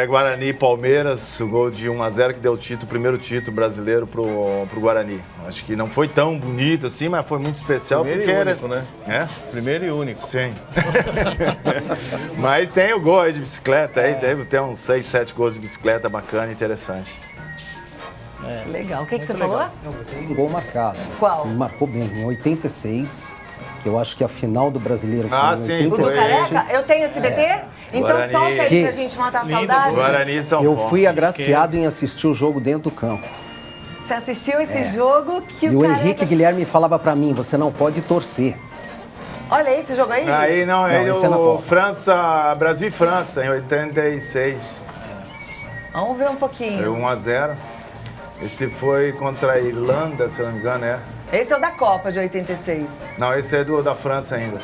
[SPEAKER 6] Guarani e Palmeiras, o gol de 1-0 que deu o primeiro título brasileiro pro Guarani. Acho que não foi tão bonito assim, mas foi muito especial.
[SPEAKER 8] Primeiro
[SPEAKER 6] porque
[SPEAKER 8] e único, né?
[SPEAKER 6] É?
[SPEAKER 8] Primeiro e único.
[SPEAKER 6] Sim. Mas tem o gol aí de bicicleta, aí deve ter uns 6, 7 gols de bicicleta bacana, interessante.
[SPEAKER 1] Legal. O que você
[SPEAKER 7] legal.
[SPEAKER 1] falou?
[SPEAKER 9] Tem um gol marcado.
[SPEAKER 1] Qual?
[SPEAKER 9] Me marcou bem, em 86, que eu acho que a final do Brasileiro foi
[SPEAKER 6] Ah,
[SPEAKER 9] em
[SPEAKER 6] sim,
[SPEAKER 9] 87.
[SPEAKER 1] O do Careca? Eu tenho esse BT? Então
[SPEAKER 6] Guarani.
[SPEAKER 1] solta aí
[SPEAKER 9] Que?
[SPEAKER 1] pra gente matar a saudade.
[SPEAKER 6] Guarani e São
[SPEAKER 9] Eu
[SPEAKER 6] Paulo.
[SPEAKER 9] fui agraciado em assistir o jogo dentro do campo.
[SPEAKER 1] Você assistiu esse jogo que
[SPEAKER 9] E
[SPEAKER 1] o
[SPEAKER 9] o
[SPEAKER 1] Careca...
[SPEAKER 9] Henrique Guilherme falava pra mim, você não pode torcer.
[SPEAKER 1] Olha esse jogo aí,
[SPEAKER 6] Aí
[SPEAKER 1] gente.
[SPEAKER 6] não, ele
[SPEAKER 9] esse é na
[SPEAKER 6] o
[SPEAKER 9] Copa.
[SPEAKER 6] França, Brasil e França, em 86.
[SPEAKER 1] Vamos ver um
[SPEAKER 6] Foi
[SPEAKER 1] pouquinho.
[SPEAKER 6] 1-0. Esse foi contra a Irlanda, se eu não me engano, é.
[SPEAKER 1] Esse é o da Copa de 86.
[SPEAKER 6] Não, esse é da França ainda.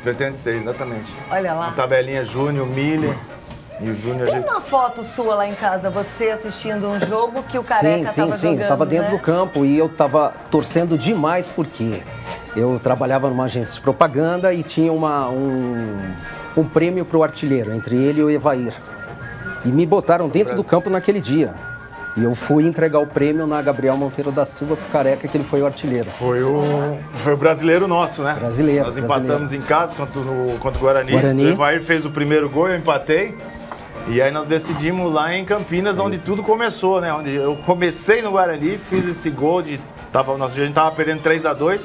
[SPEAKER 6] De 86, exatamente.
[SPEAKER 1] Olha lá.
[SPEAKER 6] Uma tabelinha Júnior, Miller e o Júnior.
[SPEAKER 1] Tem uma foto sua lá em casa, você assistindo um jogo que o Careca
[SPEAKER 9] Sim,
[SPEAKER 1] tava jogando,
[SPEAKER 9] eu tava dentro
[SPEAKER 1] né?
[SPEAKER 9] do campo e eu tava torcendo demais porque eu trabalhava numa agência de propaganda e tinha um prêmio pro artilheiro, entre ele e o Evair. E me botaram dentro do campo naquele dia. E eu fui entregar o prêmio na Gabriel Monteiro da Silva pro Careca, que ele foi o artilheiro.
[SPEAKER 6] Foi o brasileiro nosso, né?
[SPEAKER 9] Brasileiro,
[SPEAKER 6] Nós empatamos em casa contra o Guarani.
[SPEAKER 9] Guarani.
[SPEAKER 6] O Evair fez o primeiro gol, eu empatei. E aí nós decidimos lá em Campinas, onde tudo começou, né? Onde eu comecei no Guarani, fiz esse gol a gente tava perdendo 3-2.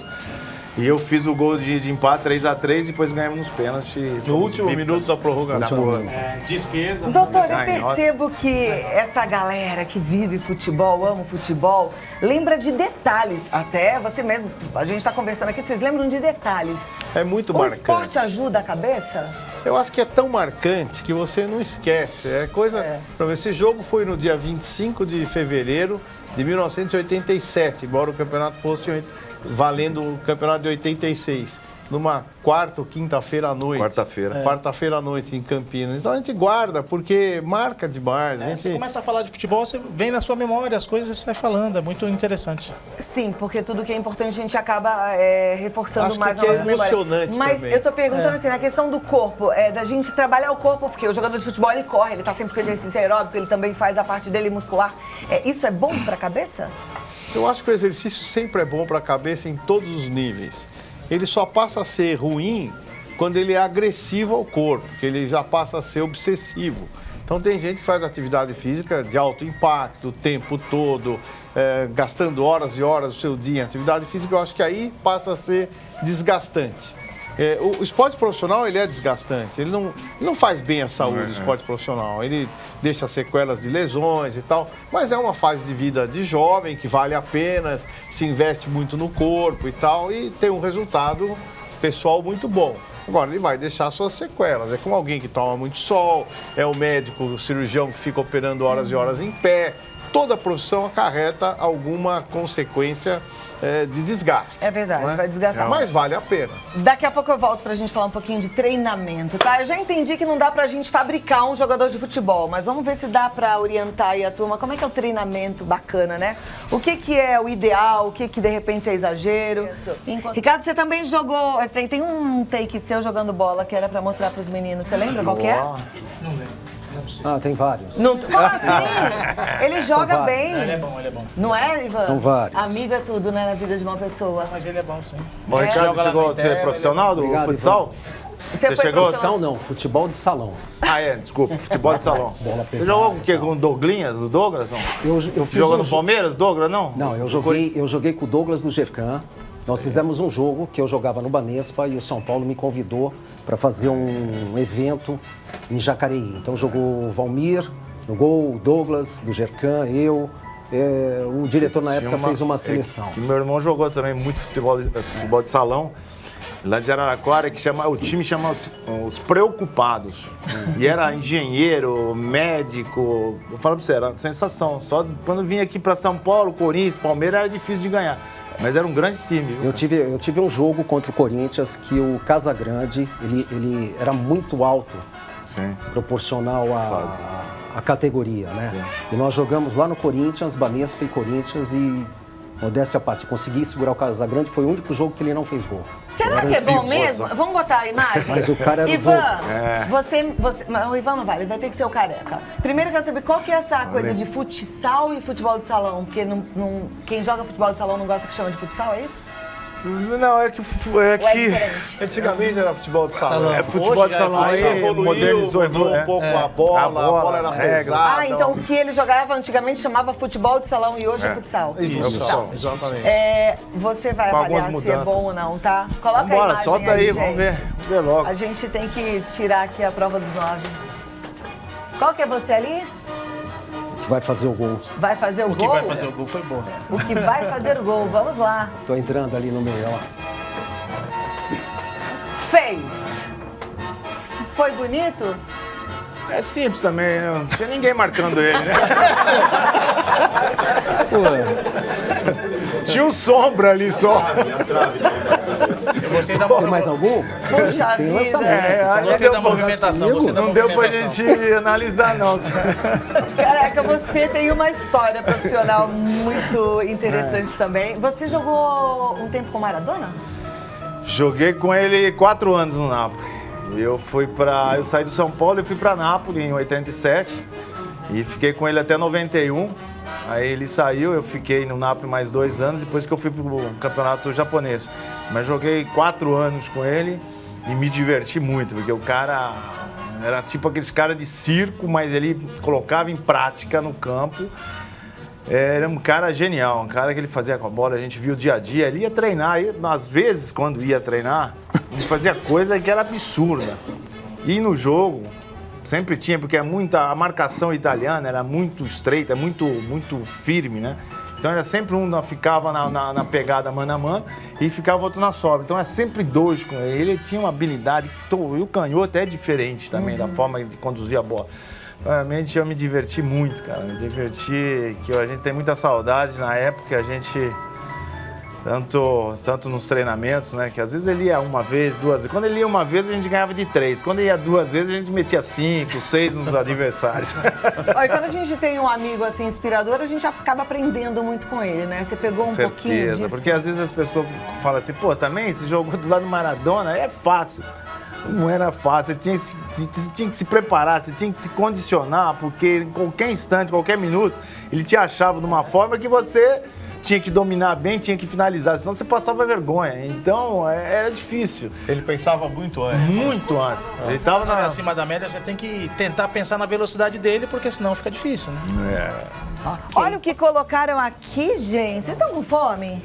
[SPEAKER 6] E eu fiz o gol de empate 3-3 e depois ganhamos nos pênaltis.
[SPEAKER 8] No último minuto da prorrogação.
[SPEAKER 7] De esquerda.
[SPEAKER 1] Doutor, eu
[SPEAKER 6] Canhota.
[SPEAKER 1] percebo que essa galera que vive futebol, ama o futebol, lembra de detalhes. Até você mesmo, a gente está conversando aqui, vocês lembram de detalhes.
[SPEAKER 8] É muito
[SPEAKER 1] O
[SPEAKER 8] marcante.
[SPEAKER 1] esporte ajuda a cabeça?
[SPEAKER 8] Eu acho que é tão marcante que você não esquece. É coisa. Pra ver, esse jogo foi no dia 25 de fevereiro de 1987, embora o campeonato fosse valendo o campeonato de 86. Numa quarta ou quinta-feira à noite.
[SPEAKER 6] Quarta-feira.
[SPEAKER 8] Quarta-feira à noite em Campinas. Então a gente guarda, porque marca demais. A
[SPEAKER 7] Você
[SPEAKER 8] gente...
[SPEAKER 7] começa a falar de futebol, você vem na sua memória, as coisas você vai falando, é muito interessante.
[SPEAKER 1] Sim, porque tudo que é importante a gente acaba reforçando
[SPEAKER 8] Acho
[SPEAKER 1] mais
[SPEAKER 8] que
[SPEAKER 1] a
[SPEAKER 8] é
[SPEAKER 1] nossa memória.
[SPEAKER 8] emocionante
[SPEAKER 1] Mas
[SPEAKER 8] também.
[SPEAKER 1] eu tô perguntando assim, na questão do corpo, da gente trabalhar o corpo, porque o jogador de futebol ele corre, ele tá sempre com exercício aeróbico, ele também faz a parte dele muscular. Isso é bom pra cabeça?
[SPEAKER 8] Eu acho que o exercício sempre é bom para a cabeça em todos os níveis. Ele só passa a ser ruim quando ele é agressivo ao corpo, que ele já passa a ser obsessivo. Então tem gente que faz atividade física de alto impacto o tempo todo, gastando horas e horas do seu dia em atividade física, eu acho que aí passa a ser desgastante. O esporte profissional ele é desgastante, ele não faz bem à saúde, o esporte profissional. Ele deixa sequelas de lesões e tal, mas é uma fase de vida de jovem que vale a pena, se investe muito no corpo e tal, e tem um resultado pessoal muito bom. Agora, ele vai deixar suas sequelas. É como alguém que toma muito sol, é o médico, o cirurgião que fica operando horas e horas em pé. toda profissão acarreta alguma consequência de desgaste.
[SPEAKER 1] É verdade,
[SPEAKER 8] né?
[SPEAKER 1] vai desgastar.
[SPEAKER 8] Mas vale a pena.
[SPEAKER 1] Daqui a pouco eu volto pra gente falar um pouquinho de treinamento, tá? Eu já entendi que não dá pra gente fabricar um jogador de futebol, mas vamos ver se dá pra orientar aí a turma. Como é que é o treinamento bacana, né? O que é o ideal, o que de repente é exagero. Ricardo, você também jogou, tem um take seu jogando bola que era pra mostrar pros meninos. Você lembra qual que é?
[SPEAKER 7] Não lembro.
[SPEAKER 9] Ah, tem vários.
[SPEAKER 1] Não, como assim? Ele joga bem.
[SPEAKER 7] Ele é bom, ele é bom.
[SPEAKER 1] Não é, Ivan?
[SPEAKER 9] São vários.
[SPEAKER 1] Amigo é tudo, né, na vida de uma pessoa.
[SPEAKER 7] Mas ele é bom, sim.
[SPEAKER 6] Bom, Ricardo,
[SPEAKER 7] Joga lá
[SPEAKER 6] chegou
[SPEAKER 7] na
[SPEAKER 6] a ser
[SPEAKER 7] Inter,
[SPEAKER 6] profissional do
[SPEAKER 9] Obrigado,
[SPEAKER 6] futsal?
[SPEAKER 1] Você foi
[SPEAKER 6] chegou a
[SPEAKER 1] profissional?
[SPEAKER 9] Não, futebol de salão.
[SPEAKER 6] Ah, desculpa, futebol de salão.
[SPEAKER 9] Bola
[SPEAKER 6] Você
[SPEAKER 9] pesada.
[SPEAKER 6] jogou com o quê? Com o Douglinhas, do Douglas? Não?
[SPEAKER 9] Eu fiz
[SPEAKER 6] Jogou
[SPEAKER 9] um
[SPEAKER 6] no Palmeiras, Douglas, não?
[SPEAKER 9] Não, eu joguei com o Douglas do Gercan. Nós fizemos um jogo que eu jogava no Banespa e o São Paulo me convidou para fazer um evento em Jacareí. Então jogou o Valmir, no gol, o Douglas do Gercan, eu. O diretor na época fez uma seleção.
[SPEAKER 6] Que meu irmão jogou também muito futebol de salão. Lá de Araraquara, o time chama os Preocupados. E era engenheiro, médico. Eu falo pra você, era uma sensação. Só quando vinha aqui pra São Paulo, Corinthians, Palmeiras, era difícil de ganhar. Mas era um grande time. Viu?
[SPEAKER 9] Eu tive um jogo contra o Corinthians que o Casagrande, ele era muito alto,
[SPEAKER 6] Sim.
[SPEAKER 9] proporcional à categoria, né? Sim. E nós jogamos lá no Corinthians, Banespa e Corinthians e, modéstia à parte, consegui segurar o Casagrande, foi o único jogo que ele não fez gol.
[SPEAKER 1] Será que é bom mesmo? Vamos botar a imagem?
[SPEAKER 9] Mas o cara era
[SPEAKER 1] Ivan,
[SPEAKER 9] bom.
[SPEAKER 1] o Ivan não vale, vai ter que ser o careca. Primeiro eu quero saber qual que é essa coisa de futsal e futebol de salão, porque quem joga futebol de salão não gosta que chama de futsal, é isso?
[SPEAKER 6] Não, é que...
[SPEAKER 8] Antigamente era futebol de salão.
[SPEAKER 6] É futebol de salão, aí modernizou,
[SPEAKER 8] mudou um pouco a bola era pesada.
[SPEAKER 1] Ah, então o que ele jogava antigamente chamava futebol de salão e hoje é futsal.
[SPEAKER 8] Isso, exatamente.
[SPEAKER 1] Você vai
[SPEAKER 6] Com
[SPEAKER 1] avaliar
[SPEAKER 6] algumas
[SPEAKER 1] se é
[SPEAKER 6] mudanças.
[SPEAKER 1] bom ou não, tá? Coloca
[SPEAKER 6] Vambora,
[SPEAKER 1] a imagem
[SPEAKER 6] solta aí, vamos
[SPEAKER 1] gente.
[SPEAKER 6] ver. Vamos ver logo.
[SPEAKER 1] A gente tem que tirar aqui a prova dos 9. Qual que é você ali?
[SPEAKER 9] Vai fazer o gol.
[SPEAKER 1] Vai fazer o gol?
[SPEAKER 7] O que vai fazer o gol foi bom.
[SPEAKER 1] O que vai fazer o gol, vamos lá.
[SPEAKER 9] Tô entrando ali no meio, ó.
[SPEAKER 1] Fez. Foi bonito?
[SPEAKER 6] É simples também, né? Não tinha ninguém marcando ele, né? Tinha um sombra ali só.
[SPEAKER 7] Eu gostei da
[SPEAKER 9] Tem mais algum?
[SPEAKER 1] Puxa
[SPEAKER 9] Tem
[SPEAKER 1] vida.
[SPEAKER 9] lançamento.
[SPEAKER 7] Gostei da movimentação. Gostei da
[SPEAKER 6] Não deu pra
[SPEAKER 7] movimentação.
[SPEAKER 6] gente analisar, não.
[SPEAKER 1] Caraca, você tem uma história profissional muito interessante também. Você jogou um tempo com o Maradona?
[SPEAKER 6] Joguei com ele 4 anos no Napoli. Eu saí do São Paulo e fui pra Nápoles em 87 e fiquei com ele até 91. Aí ele saiu, eu fiquei no Napoli mais 2 anos, depois que eu fui pro campeonato japonês. Mas joguei 4 anos com ele e me diverti muito, porque o cara era tipo aqueles caras de circo, mas ele colocava em prática no campo. Era um cara genial, um cara que ele fazia com a bola, a gente viu o dia a dia. Ele ia treinar, e às vezes, quando ia treinar, ele fazia coisa que era absurda. E no jogo, sempre tinha, porque a marcação italiana era muito estreita, muito firme, né? Então era sempre um ficava na pegada mano a mano e ficava outro na sobra. Então é sempre 2 com ele. Ele tinha uma habilidade, e o canhoto é diferente também da forma de conduzir a bola. Realmente eu me diverti muito, cara. Me diverti, que a gente tem muita saudade na época, a gente, tanto nos treinamentos, né? Que às vezes ele ia uma vez, 2 vezes. Quando ele ia uma vez, a gente ganhava de 3. Quando ele ia 2 vezes, a gente metia 5, 6 nos adversários.
[SPEAKER 1] Olha, quando a gente tem um amigo assim inspirador, a gente acaba aprendendo muito com ele, né? Você pegou um pouquinho disso.
[SPEAKER 6] Porque às vezes as pessoas falam assim, pô, também se jogou do lado do Maradona, é fácil. Não era fácil, você tinha que se preparar, você tinha que se condicionar, porque em qualquer instante, qualquer minuto, ele te achava de uma forma que você tinha que dominar bem, tinha que finalizar, senão você passava vergonha. Então, era difícil.
[SPEAKER 8] Ele pensava muito antes.
[SPEAKER 6] Muito antes. Ele tava
[SPEAKER 7] Quando é acima da média, você tem que tentar pensar na velocidade dele, porque senão fica difícil, né?
[SPEAKER 1] Olha o que colocaram aqui, gente. Vocês estão com fome?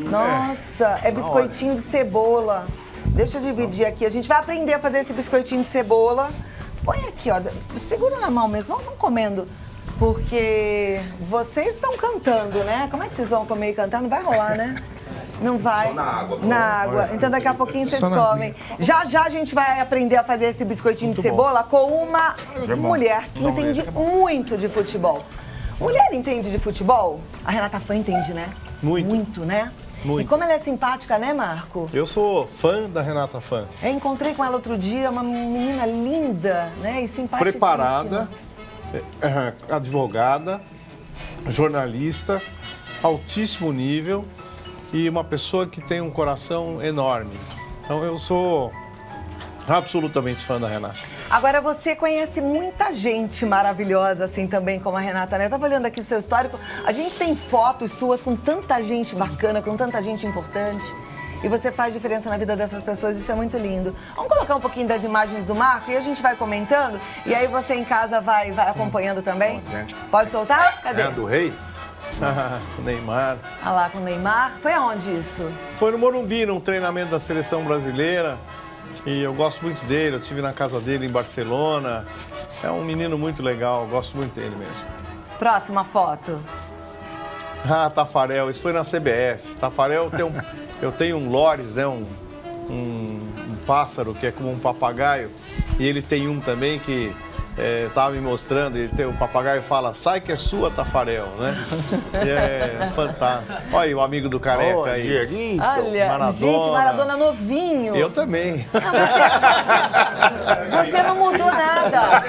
[SPEAKER 1] Nossa, é biscoitinho de cebola. Deixa eu dividir aqui. A gente vai aprender a fazer esse biscoitinho de cebola. Põe aqui, ó. Segura na mão mesmo. Vamos comendo. Porque vocês estão cantando, né? Como é que vocês vão comer e cantar? Não vai rolar, né? Não vai. Só na água. Na água. Então daqui a pouquinho vocês comem. Já já a gente vai aprender a fazer esse biscoitinho de cebola com uma mulher que entende muito de futebol. Mulher entende de futebol? A Renata Fã entende, né?
[SPEAKER 8] Muito.
[SPEAKER 1] Muito, né?
[SPEAKER 8] Muito.
[SPEAKER 1] E como ela é simpática, né, Marco?
[SPEAKER 8] Eu sou fã da Renata Fã.
[SPEAKER 1] Eu encontrei com ela outro dia, uma menina linda, né? E simpaticíssima.
[SPEAKER 8] Preparada, advogada, jornalista, altíssimo nível e uma pessoa que tem um coração enorme. Então eu sou absolutamente fã da Renata.
[SPEAKER 1] Agora, você conhece muita gente maravilhosa, assim, também, como a Renata, né? Eu tava olhando aqui o seu histórico. A gente tem fotos suas com tanta gente bacana, com tanta gente importante. E você faz diferença na vida dessas pessoas, isso é muito lindo. Vamos colocar um pouquinho das imagens do Marco e a gente vai comentando? E aí você em casa vai acompanhando também? Pode soltar? Cadê?
[SPEAKER 6] Do Rei?
[SPEAKER 8] Neymar.
[SPEAKER 1] Ah lá, com o Neymar. Foi aonde isso?
[SPEAKER 8] Foi no Morumbi, num treinamento da seleção brasileira. E eu gosto muito dele, eu estive na casa dele em Barcelona. É um menino muito legal, eu gosto muito dele mesmo.
[SPEAKER 1] Próxima foto.
[SPEAKER 8] Tafarel, isso foi na CBF. Tafarel tem eu tenho um Lores, né? Um pássaro que é como um papagaio. E ele tem um também que estava me mostrando, o papagaio fala, sai que é sua, Tafarel, né? E é fantástico. Olha aí o amigo do Careca aí.
[SPEAKER 1] Olha,
[SPEAKER 8] Maradona.
[SPEAKER 1] gente, Maradona novinho.
[SPEAKER 8] Eu também.
[SPEAKER 1] Você não mudou nada.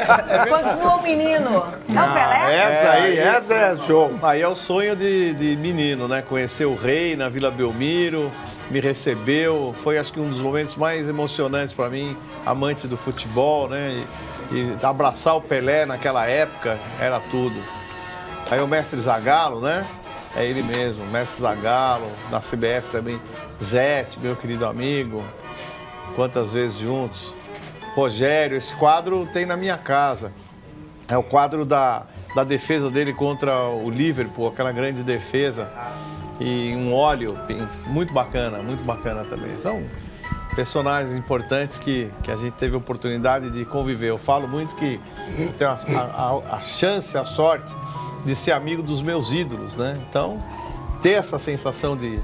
[SPEAKER 1] Continua o menino. É o Pelé?
[SPEAKER 6] Essa é show.
[SPEAKER 8] Aí é o sonho de menino, né? Conhecer o Rei na Vila Belmiro, me recebeu, foi acho que um dos momentos mais emocionantes para mim, amante do futebol, né? E abraçar o Pelé naquela época era tudo. Aí o mestre Zagallo, né? É ele mesmo, mestre Zagallo, na CBF também. Zete, meu querido amigo, quantas vezes juntos. Rogério, esse quadro tem na minha casa. É o quadro da defesa dele contra o Liverpool, aquela grande defesa. E um óleo muito bacana também. São personagens importantes que a gente teve a oportunidade de conviver. Eu falo muito que eu tenho a chance, a sorte de ser amigo dos meus ídolos, né? Então, ter essa sensação de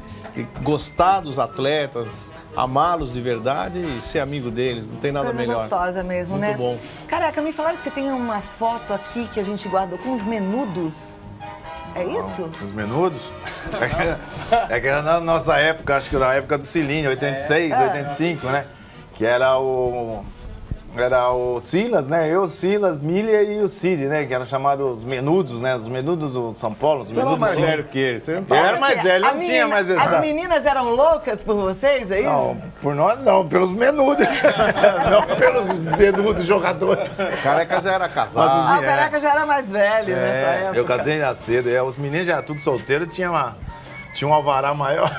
[SPEAKER 8] gostar dos atletas, amá-los de verdade e ser amigo deles, não tem nada
[SPEAKER 1] Coisa
[SPEAKER 8] melhor.
[SPEAKER 1] Gostosa mesmo,
[SPEAKER 8] muito
[SPEAKER 1] né?
[SPEAKER 8] Bom.
[SPEAKER 1] Careca, me falaram que você tem uma foto aqui que a gente guardou com os menudos. É isso?
[SPEAKER 6] Os menudos? É que era na nossa época, acho que na época do Cilindro, 86, 85, né? Que era o Silas, né? Eu, Silas, Milha e o Cid, né? Que eram chamados os menudos, né? Os menudos do São Paulo. Os
[SPEAKER 8] Você era mais velho que ele, você não
[SPEAKER 6] Eu era mais velho, não tinha mais essa...
[SPEAKER 1] As meninas eram loucas por vocês, é isso?
[SPEAKER 6] Não, por nós não, pelos menudos. Não pelos menudos jogadores.
[SPEAKER 8] O Careca já era casado.
[SPEAKER 1] O Careca já era mais velho nessa época.
[SPEAKER 6] Eu casei na cedo, os meninos já tudo solteiro, tinha um alvará maior.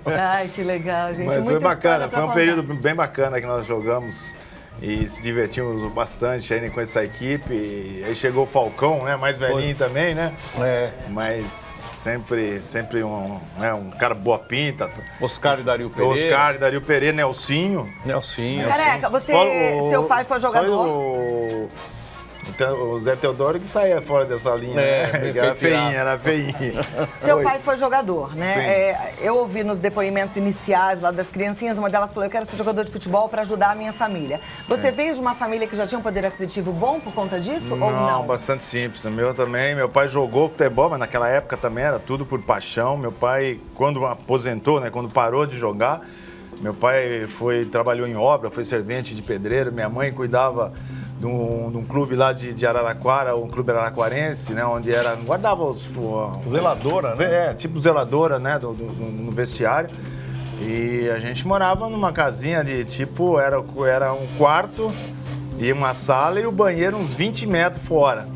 [SPEAKER 1] Ai, que legal, gente.
[SPEAKER 6] Mas foi bacana, foi um
[SPEAKER 1] contar.
[SPEAKER 6] período bem bacana que nós jogamos e se divertimos bastante aí com essa equipe. E aí chegou o Falcão, né? Mais velhinho também, né? Mas sempre um cara boa pinta.
[SPEAKER 8] Oscar e Dario Pereira.
[SPEAKER 6] Oscar e Dario Pereira, Nelsinho.
[SPEAKER 1] Careca, seu pai foi jogador?
[SPEAKER 6] O Zé Teodoro que saía fora dessa linha, né? Que era feinha.
[SPEAKER 1] Seu pai foi jogador, né? Eu ouvi nos depoimentos iniciais lá das criancinhas, uma delas falou, eu quero ser jogador de futebol para ajudar a minha família. Você veio de uma família que já tinha um poder aquisitivo bom por conta disso ou não?
[SPEAKER 6] Bastante simples. O meu também. Meu pai jogou futebol, mas naquela época também era tudo por paixão. Meu pai, quando aposentou, né? Quando parou de jogar, meu pai trabalhou em obra, foi servente de pedreiro. Minha mãe cuidava de um clube lá de Araraquara, um clube araraquarense, né, onde guardava
[SPEAKER 8] zeladora, né?
[SPEAKER 6] Tipo zeladora, né, no vestiário. E a gente morava numa casinha de tipo, era um quarto e uma sala e o banheiro uns 20 metros fora.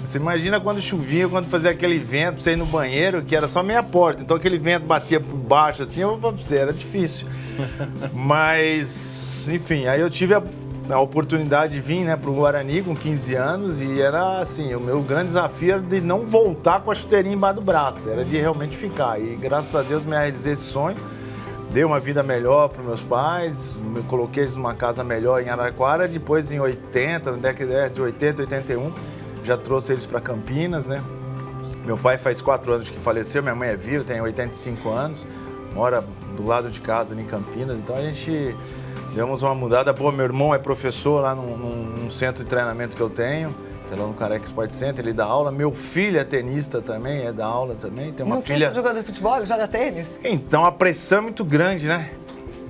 [SPEAKER 6] Você imagina quando chovia, quando fazia aquele vento pra você ir no banheiro, que era só meia porta, então aquele vento batia por baixo assim, eu vou pra você, era difícil. Mas, enfim, aí eu tive a oportunidade de vir, né, pro Guarani com 15 anos e era assim, o meu grande desafio era de não voltar com a chuteirinha embaixo do braço, era de realmente ficar. E graças a Deus me realizei esse sonho, dei uma vida melhor para meus pais, me coloquei eles numa casa melhor em Araraquara, depois em 80, na década de 80, 81, já trouxe eles para Campinas, né. Meu pai faz 4 anos que faleceu, minha mãe é viva, tem 85 anos, mora do lado de casa ali em Campinas, então a gente demos uma mudada boa. Meu irmão é professor lá num centro de treinamento que eu tenho, lá no Careca Sport Center, ele dá aula. Meu filho é tenista também, dá aula também. Tem uma
[SPEAKER 1] não
[SPEAKER 6] filha...
[SPEAKER 1] Não jogador de futebol, ele joga tênis?
[SPEAKER 6] Então a pressão é muito grande, né?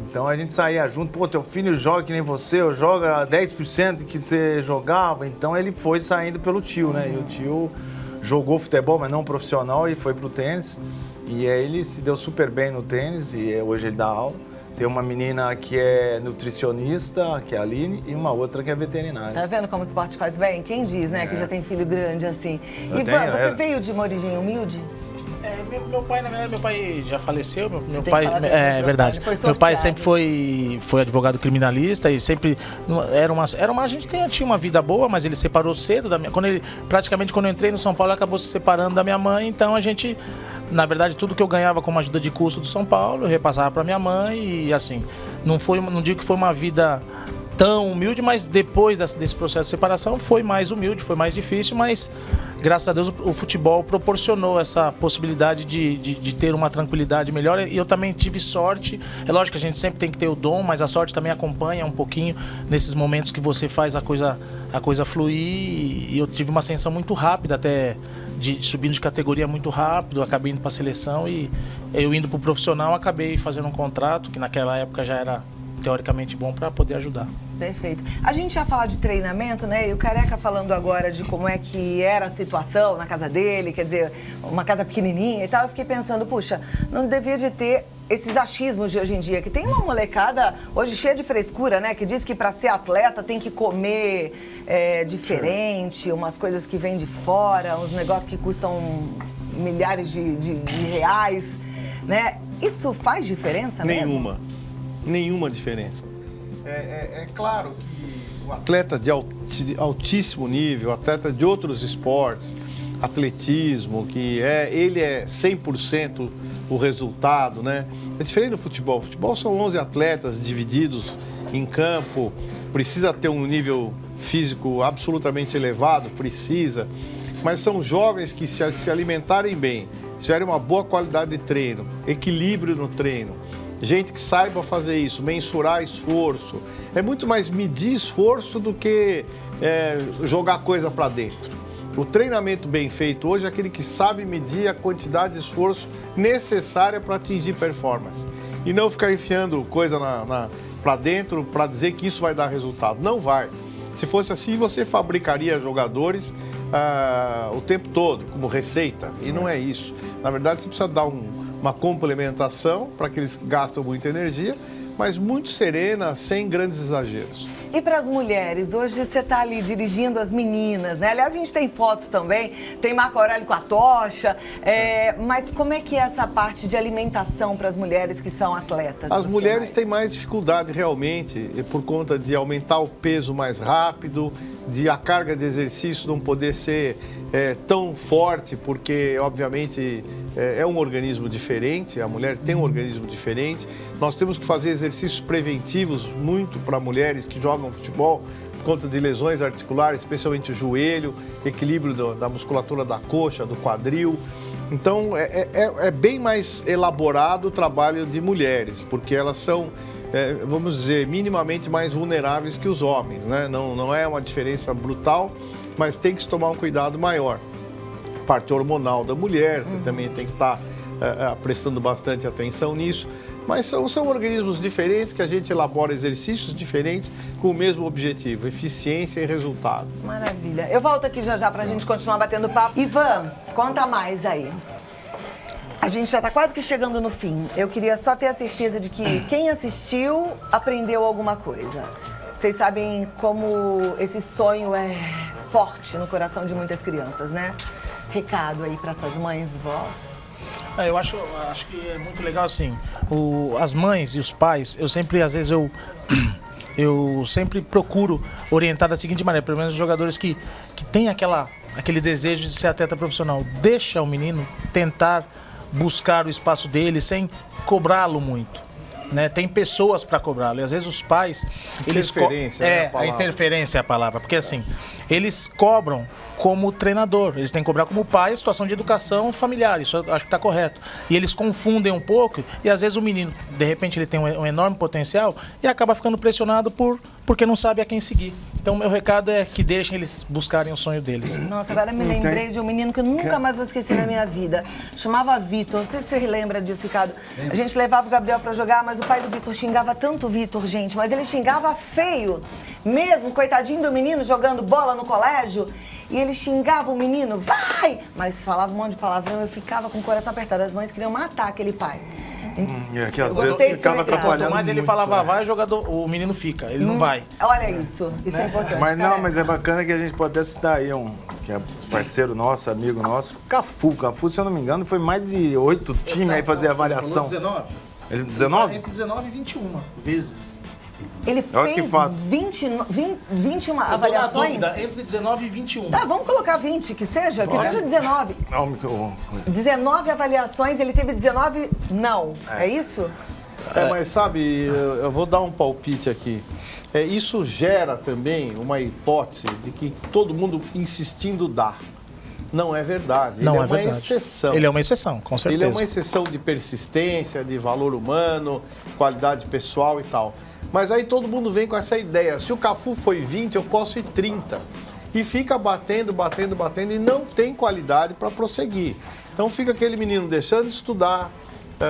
[SPEAKER 6] Então a gente saía junto, pô, teu filho joga que nem você, eu joga 10% que você jogava. Então ele foi saindo pelo tio, né? E o tio jogou futebol, mas não profissional, e foi pro tênis. E aí ele se deu super bem no tênis e hoje ele dá aula. Tem uma menina que é nutricionista, que é a Aline, e uma outra que é veterinária.
[SPEAKER 1] Tá vendo como o esporte faz bem? Quem diz, né, que já tem filho grande assim. Ivan, você veio de uma origem humilde?
[SPEAKER 7] Meu pai, na verdade, meu pai já faleceu. Meu pai, é verdade. Meu pai sempre foi advogado criminalista e sempre a gente tinha uma vida boa, mas ele separou cedo da minha. Praticamente quando eu entrei no São Paulo, ele acabou se separando da minha mãe. Então a gente, na verdade, tudo que eu ganhava como ajuda de custo do São Paulo, eu repassava para minha mãe e assim, não digo que foi uma vida tão humilde, mas depois desse processo de separação foi mais humilde, foi mais difícil, mas graças a Deus o futebol proporcionou essa possibilidade de ter uma tranquilidade melhor, e eu também tive sorte. É lógico que a gente sempre tem que ter o dom, mas a sorte também acompanha um pouquinho nesses momentos que você faz a coisa fluir, e eu tive uma ascensão muito rápida, até subindo de categoria muito rápido, acabei indo para a seleção, e eu indo para o profissional acabei fazendo um contrato que naquela época já era teoricamente bom para poder ajudar.
[SPEAKER 1] Perfeito. A gente já fala de treinamento, né? E o Careca falando agora de como é que era a situação na casa dele, quer dizer, uma casa pequenininha e tal, eu fiquei pensando, puxa, não devia de ter esses achismos de hoje em dia, que tem uma molecada hoje cheia de frescura, né? Que diz que para ser atleta tem que comer diferente, umas coisas que vêm de fora, uns negócios que custam milhares de reais, né? Isso faz diferença mesmo?
[SPEAKER 8] Nenhuma diferença. É claro que o atleta de altíssimo nível, atleta de outros esportes, atletismo, ele é 100% o resultado, né? É diferente do futebol. O futebol são 11 atletas divididos em campo, precisa ter um nível físico absolutamente elevado, precisa, mas são jovens que se alimentarem bem, tiverem uma boa qualidade de treino, equilíbrio no treino, gente que saiba fazer isso, mensurar esforço. É muito mais medir esforço do que jogar coisa para dentro. O treinamento bem feito hoje é aquele que sabe medir a quantidade de esforço necessária para atingir performance. E não ficar enfiando coisa para dentro para dizer que isso vai dar resultado. Não vai. Se fosse assim, você fabricaria jogadores o tempo todo, como receita. E não é isso. Na verdade, você precisa dar uma complementação para que eles gastam muita energia, mas muito serena, sem grandes exageros.
[SPEAKER 1] E para as mulheres, hoje você está ali dirigindo as meninas, né? Aliás, a gente tem fotos também, tem Marco Aurélio com a tocha, mas como é que é essa parte de alimentação para as mulheres que são atletas?
[SPEAKER 8] As mulheres têm mais dificuldade realmente, por conta de aumentar o peso mais rápido, de a carga de exercício não poder ser tão forte, porque obviamente é um organismo diferente, a mulher tem um organismo diferente. Nós temos que fazer exercícios preventivos muito para mulheres que jogam futebol por conta de lesões articulares, especialmente o joelho, equilíbrio da musculatura da coxa, do quadril. Então é bem mais elaborado o trabalho de mulheres, porque elas são, vamos dizer, minimamente mais vulneráveis que os homens, né? Não é uma diferença brutal, mas tem que se tomar um cuidado maior. Parte hormonal da mulher, você também tem que estar prestando bastante atenção nisso. Mas são organismos diferentes que a gente elabora exercícios diferentes com o mesmo objetivo, eficiência e resultado.
[SPEAKER 1] Maravilha. Eu volto aqui já para a gente continuar batendo papo. Ivan, conta mais aí. A gente já está quase que chegando no fim. Eu queria só ter a certeza de que quem assistiu aprendeu alguma coisa. Vocês sabem como esse sonho é forte no coração de muitas crianças, né? Recado aí para essas mães, vós.
[SPEAKER 7] Eu acho que é muito legal assim, as mães e os pais, eu sempre, às vezes eu sempre procuro orientar da seguinte maneira, pelo menos os jogadores que têm aquele desejo de ser atleta profissional, deixa o menino tentar buscar o espaço dele sem cobrá-lo muito. Né? Tem pessoas para cobrá-lo e às vezes os pais a interferência é a palavra, porque assim, eles cobram como treinador, eles têm que cobrar como pai a situação de educação familiar, isso eu acho que está correto. E eles confundem um pouco e às vezes o menino, de repente ele tem um enorme potencial e acaba ficando pressionado porque não sabe a quem seguir. Então, meu recado é que deixem eles buscarem o sonho deles.
[SPEAKER 1] Nossa, agora me lembrei de um menino que eu nunca mais vou esquecer na minha vida. Chamava Vitor. Não sei se você lembra disso, Ricardo. A gente levava o Gabriel pra jogar, mas o pai do Vitor xingava tanto o Vitor, gente. Mas ele xingava feio. Mesmo, coitadinho do menino, jogando bola no colégio. E ele xingava o menino, vai! Mas falava um monte de palavrão, eu ficava com o coração apertado. As mães queriam matar aquele pai.
[SPEAKER 6] Que às vezes ficava atrapalhando.
[SPEAKER 7] Mas ele falava, vai, o menino fica, ele não vai.
[SPEAKER 1] Olha isso, isso é importante.
[SPEAKER 6] Mas não, mas é bacana que a gente pode até citar aí que é parceiro nosso, amigo nosso, Cafu. Cafu, se eu não me engano, foi mais de 8 times aí fazer avaliação.
[SPEAKER 7] 19.
[SPEAKER 6] Ele 19?
[SPEAKER 7] Entre 19 e 21 vezes.
[SPEAKER 1] Ele fez 21 avaliações?
[SPEAKER 7] Entre 19 e 21.
[SPEAKER 1] Tá, vamos colocar 20, que seja 19.
[SPEAKER 6] Não,
[SPEAKER 1] 19 avaliações, ele teve 19 não. É isso?
[SPEAKER 8] Mas sabe, eu vou dar um palpite aqui. Isso gera também uma hipótese de que todo mundo insistindo dá. Não é verdade.
[SPEAKER 7] Não
[SPEAKER 8] ele é
[SPEAKER 7] verdade.
[SPEAKER 8] Uma exceção.
[SPEAKER 7] Ele é uma exceção, com certeza.
[SPEAKER 8] Ele é uma exceção de persistência, de valor humano, qualidade pessoal e tal. Mas aí todo mundo vem com essa ideia. Se o Cafu foi 20, eu posso ir 30. E fica batendo e não tem qualidade para prosseguir. Então fica aquele menino deixando de estudar,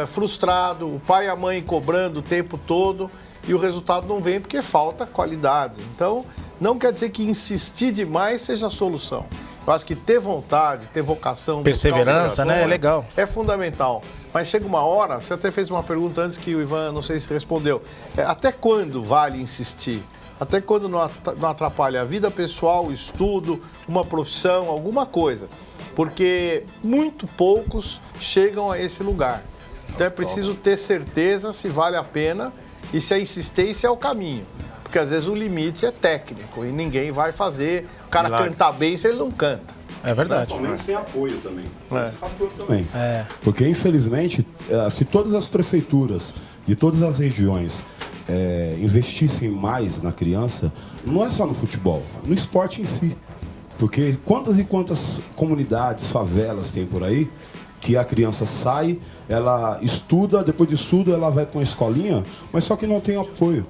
[SPEAKER 8] frustrado, o pai e a mãe cobrando o tempo todo e o resultado não vem porque falta qualidade. Então não quer dizer que insistir demais seja a solução. Eu acho que ter vontade, ter vocação...
[SPEAKER 7] Perseverança, né? É legal.
[SPEAKER 8] É fundamental. Mas chega uma hora, você até fez uma pergunta antes que o Ivan, não sei se respondeu. Até quando vale insistir? Até quando não atrapalha a vida pessoal, o estudo, uma profissão, alguma coisa? Porque muito poucos chegam a esse lugar. Então é preciso ter certeza se vale a pena e se a insistência é o caminho. Porque às vezes o limite é técnico e ninguém vai fazer o cara cantar bem se ele não canta.
[SPEAKER 7] É verdade.
[SPEAKER 10] Principalmente sem apoio também.
[SPEAKER 8] É.
[SPEAKER 10] Também. Porque, infelizmente, se todas as prefeituras de todas as regiões investissem mais na criança, não é só no futebol, no esporte em si. Porque quantas e quantas comunidades, favelas tem por aí, que a criança sai, ela estuda, depois de estudo ela vai para uma escolinha, mas só que não tem apoio.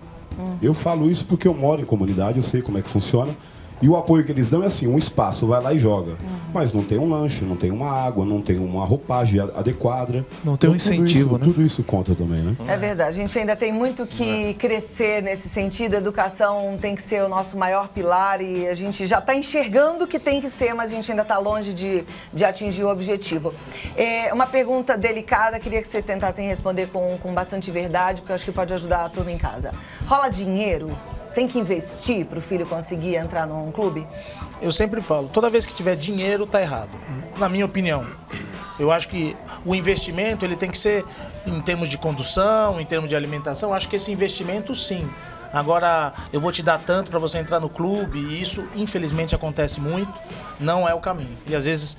[SPEAKER 10] Eu falo isso porque eu moro em comunidade, eu sei como é que funciona. E o apoio que eles dão é assim, um espaço, vai lá e joga. Mas não tem um lanche, não tem uma água, não tem uma roupagem adequada.
[SPEAKER 7] Não tem um incentivo, né?
[SPEAKER 10] Tudo isso conta também, né?
[SPEAKER 1] É verdade, a gente ainda tem muito que crescer nesse sentido. A educação tem que ser o nosso maior pilar e a gente já está enxergando que tem que ser, mas a gente ainda está longe de atingir o objetivo. Uma pergunta delicada, queria que vocês tentassem responder com bastante verdade, porque eu acho que pode ajudar a turma em casa. Rola dinheiro? Tem que investir para o filho conseguir entrar num clube?
[SPEAKER 7] Eu sempre falo, toda vez que tiver dinheiro, tá errado. Na minha opinião. Eu acho que o investimento ele tem que ser em termos de condução, em termos de alimentação. Eu acho que esse investimento, sim. Agora, eu vou te dar tanto para você entrar no clube, e isso, infelizmente, acontece muito, não é o caminho. E, às vezes,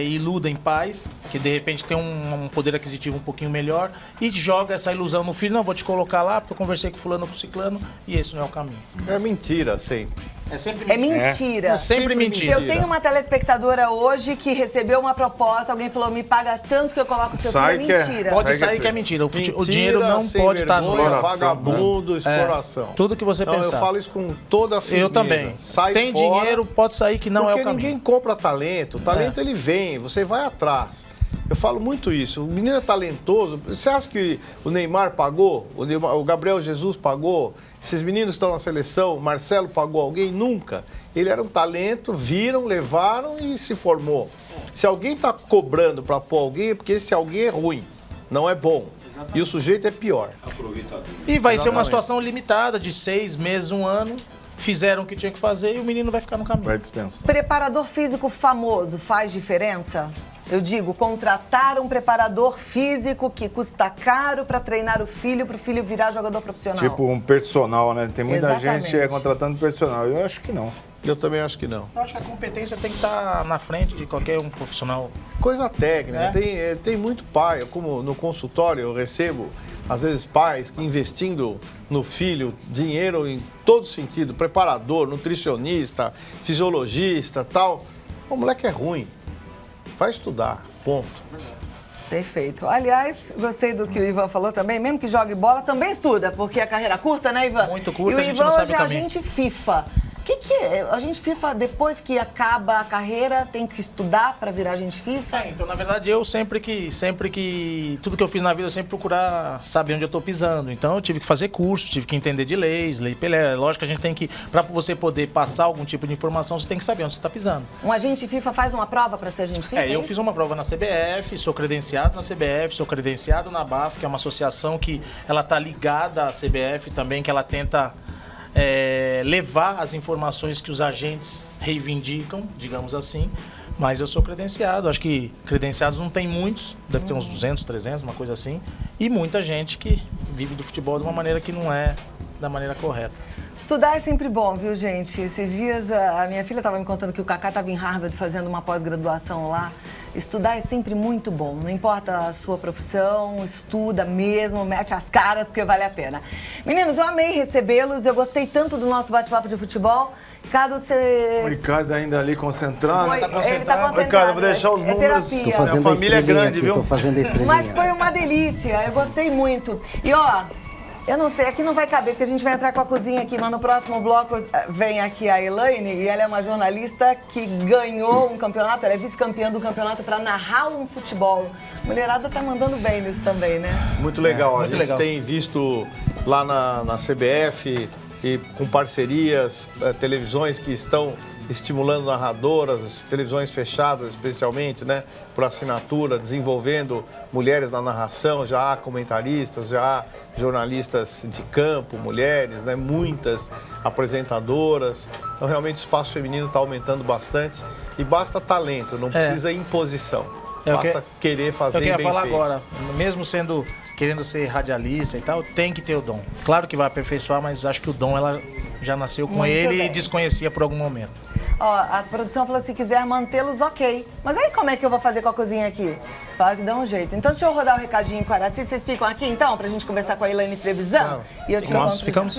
[SPEAKER 7] iludem pais, que, de repente, tem um poder aquisitivo um pouquinho melhor, e joga essa ilusão no filho, não, vou te colocar lá, porque eu conversei com fulano, com ciclano, e esse não é o caminho.
[SPEAKER 8] É mentira, sempre.
[SPEAKER 7] É sempre mentira.
[SPEAKER 1] É mentira.
[SPEAKER 7] É sempre mentira.
[SPEAKER 1] Eu tenho uma telespectadora hoje que recebeu uma proposta, alguém falou, me paga tanto que eu coloco o seu filho. É mentira.
[SPEAKER 7] Pode sair que é mentira. O dinheiro não pode estar no
[SPEAKER 8] vagabundo, exploração.
[SPEAKER 7] Tudo que você pensar.
[SPEAKER 8] Eu falo isso com toda a firmeza.
[SPEAKER 7] Eu também.
[SPEAKER 8] Sai
[SPEAKER 7] tem
[SPEAKER 8] fora,
[SPEAKER 7] dinheiro, pode sair que não é o caminho.
[SPEAKER 8] Porque ninguém compra talento. O talento ele vem, você vai atrás. Eu falo muito isso. O menino é talentoso. Você acha que o Neymar pagou? O Gabriel Jesus pagou? Esses meninos estão na seleção, Marcelo pagou alguém? Nunca. Ele era um talento, viram, levaram e se formou. Se alguém está cobrando para pôr alguém, é porque esse alguém é ruim, não é bom. E o sujeito é pior.
[SPEAKER 7] E vai ser uma situação limitada de 6 meses, 1 ano. Fizeram o que tinha que fazer e o menino vai ficar no caminho.
[SPEAKER 6] Vai dispensar.
[SPEAKER 1] Preparador físico famoso faz diferença? Eu digo, contratar um preparador físico que custa caro para treinar o filho, para o filho virar jogador profissional.
[SPEAKER 6] Tipo um personal, né? Tem muita
[SPEAKER 1] Exatamente.
[SPEAKER 6] gente contratando personal. Eu acho que não.
[SPEAKER 8] Eu também acho que não.
[SPEAKER 7] Eu acho que a competência tem que estar na frente de qualquer um profissional.
[SPEAKER 8] Coisa técnica. Tem muito pai. Como no consultório eu recebo, às vezes, pais que investindo no filho dinheiro em todo sentido, preparador, nutricionista, fisiologista, tal. O moleque é ruim. Vai estudar, ponto.
[SPEAKER 1] Perfeito. Aliás, gostei do que o Ivan falou também, mesmo que jogue bola, também estuda, porque a carreira é curta, né, Ivan?
[SPEAKER 7] Muito curta,
[SPEAKER 1] e o
[SPEAKER 7] a gente
[SPEAKER 1] Ivan
[SPEAKER 7] não sabe
[SPEAKER 1] hoje
[SPEAKER 7] o
[SPEAKER 1] é
[SPEAKER 7] caminho.
[SPEAKER 1] agente FIFA. que é? Agente FIFA, depois que acaba a carreira, tem que estudar para virar agente FIFA?
[SPEAKER 7] Então, na verdade, eu sempre que... Tudo que eu fiz na vida, eu sempre procurar saber onde eu estou pisando. Então, eu tive que fazer curso, tive que entender de leis, lei Pelé. Lógico que a gente tem que... Para você poder passar algum tipo de informação, você tem que saber onde você está pisando.
[SPEAKER 1] Um agente FIFA faz uma prova para ser agente FIFA?
[SPEAKER 7] Eu fiz uma prova na CBF, sou credenciado na CBF, sou credenciado na BAF, que é uma associação que ela está ligada à CBF também, que ela tenta... levar as informações que os agentes reivindicam, digamos assim, mas eu sou credenciado, acho que credenciados não tem muitos, deve ter uns 200, 300, uma coisa assim, e muita gente que vive do futebol de uma maneira que não é da maneira correta.
[SPEAKER 1] Estudar é sempre bom, viu, gente? Esses dias a minha filha estava me contando que o Kaká estava em Harvard fazendo uma pós-graduação lá. Estudar é sempre muito bom, não importa a sua profissão, estuda mesmo, mete as caras, porque vale a pena. Meninos, eu amei recebê-los, eu gostei tanto do nosso bate-papo de futebol. Ricardo, você...
[SPEAKER 6] O Ricardo ainda ali concentrado.
[SPEAKER 1] Ele tá concentrado.
[SPEAKER 6] Ricardo, vou deixar os números.
[SPEAKER 9] Tô fazendo
[SPEAKER 6] a família é grande, viu?
[SPEAKER 9] Tô fazendo a estrelinha.
[SPEAKER 1] Mas foi uma delícia, eu gostei muito. E ó, eu não sei, aqui não vai caber, porque a gente vai entrar com a cozinha aqui, mas no próximo bloco vem aqui a Elaine, e ela é uma jornalista que ganhou um campeonato, ela é vice-campeã do campeonato para narrar um futebol. Mulherada tá mandando bem nisso também, né?
[SPEAKER 8] Muito legal,
[SPEAKER 7] muito
[SPEAKER 8] a gente
[SPEAKER 7] legal.
[SPEAKER 8] tem visto lá na CBF e com parcerias, televisões que estão estimulando narradoras, televisões fechadas especialmente, né, por assinatura, desenvolvendo mulheres na narração, já há comentaristas, já há jornalistas de campo, mulheres, né, muitas apresentadoras. Então realmente o espaço feminino está aumentando bastante e basta talento, não precisa imposição, basta querer fazer bem feito.
[SPEAKER 7] Eu queria falar agora, mesmo querendo ser radialista e tal, tem que ter o dom. Claro que vai aperfeiçoar, mas acho que o dom ela já nasceu com ele e desconhecia por algum momento.
[SPEAKER 1] Ó, a produção falou, se quiser mantê-los, ok. Mas aí como é que eu vou fazer com a cozinha aqui? Fala que dá um jeito. Então deixa eu rodar o recadinho com a Araci. Vocês ficam aqui então, pra gente conversar com a Elaine Trevisan? E eu te conto
[SPEAKER 7] ficamos.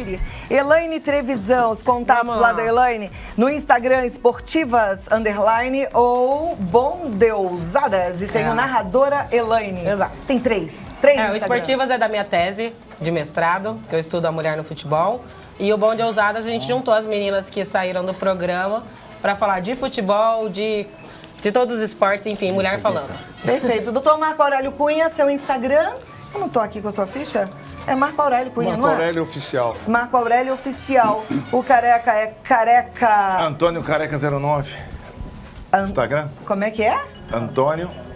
[SPEAKER 1] Elaine Trevisan, os contatos lá da Elaine, no Instagram, esportivas, _ ou Bondeusadas. E tem o narradora Elaine.
[SPEAKER 11] Exato.
[SPEAKER 1] Tem três
[SPEAKER 11] o Esportivas é da minha tese de mestrado, que eu estudo a mulher no futebol. E o Bondeusadas, a gente juntou as meninas que saíram do programa para falar de futebol, de todos os esportes, enfim, mulher falando.
[SPEAKER 1] Perfeito. Doutor Marco Aurélio Cunha, seu Instagram. Eu não tô aqui com a sua ficha? É Marco Aurélio Cunha,
[SPEAKER 8] Marco
[SPEAKER 1] não é?
[SPEAKER 8] Aurélio Oficial.
[SPEAKER 1] Marco Aurélio Oficial. O Careca é Careca...
[SPEAKER 6] Antônio Careca 09. Instagram?
[SPEAKER 1] Como é que é?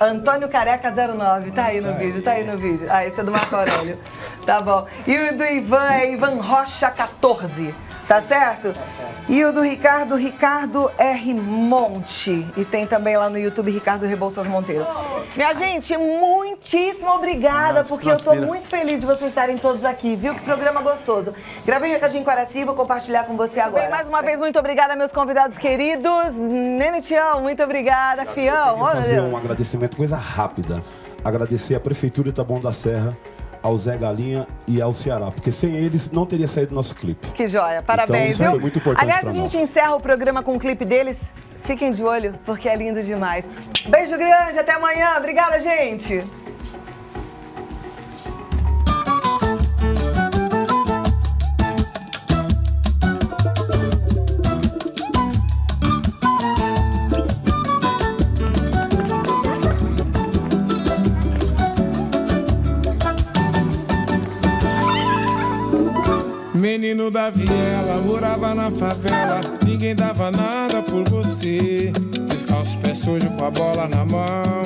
[SPEAKER 6] Antônio
[SPEAKER 1] Careca 09. Tá aí no vídeo, tá aí no vídeo. Ah, esse é do Marco Aurélio. Tá bom. E o do Ivan é Ivan Rocha 14. Tá certo? Tá certo. E o do Ricardo R. Monte. E tem também lá no YouTube Ricardo Rebouças Monteiro. Minha gente, muitíssimo obrigada, porque eu tô muito feliz de vocês estarem todos aqui, viu? Que programa gostoso. Gravei um recadinho com a Araci, vou compartilhar com você agora. Bem, mais uma vez, muito obrigada, meus convidados queridos. Nene Tião, muito obrigada. Fião,
[SPEAKER 10] Eu fazer um agradecimento, coisa rápida. Agradecer a Prefeitura de Taboão da Serra, ao Zé Galinha e ao Ceará, porque sem eles não teria saído nosso clipe.
[SPEAKER 1] Que joia, parabéns,
[SPEAKER 10] então, isso foi muito importante.
[SPEAKER 1] Aliás, a gente encerra o programa com o clipe deles. Fiquem de olho, porque é lindo demais. Beijo grande, até amanhã. Obrigada, gente.
[SPEAKER 12] Menino da viela, morava na favela, ninguém dava nada por você. Descalço, pé sujo com a bola na mão.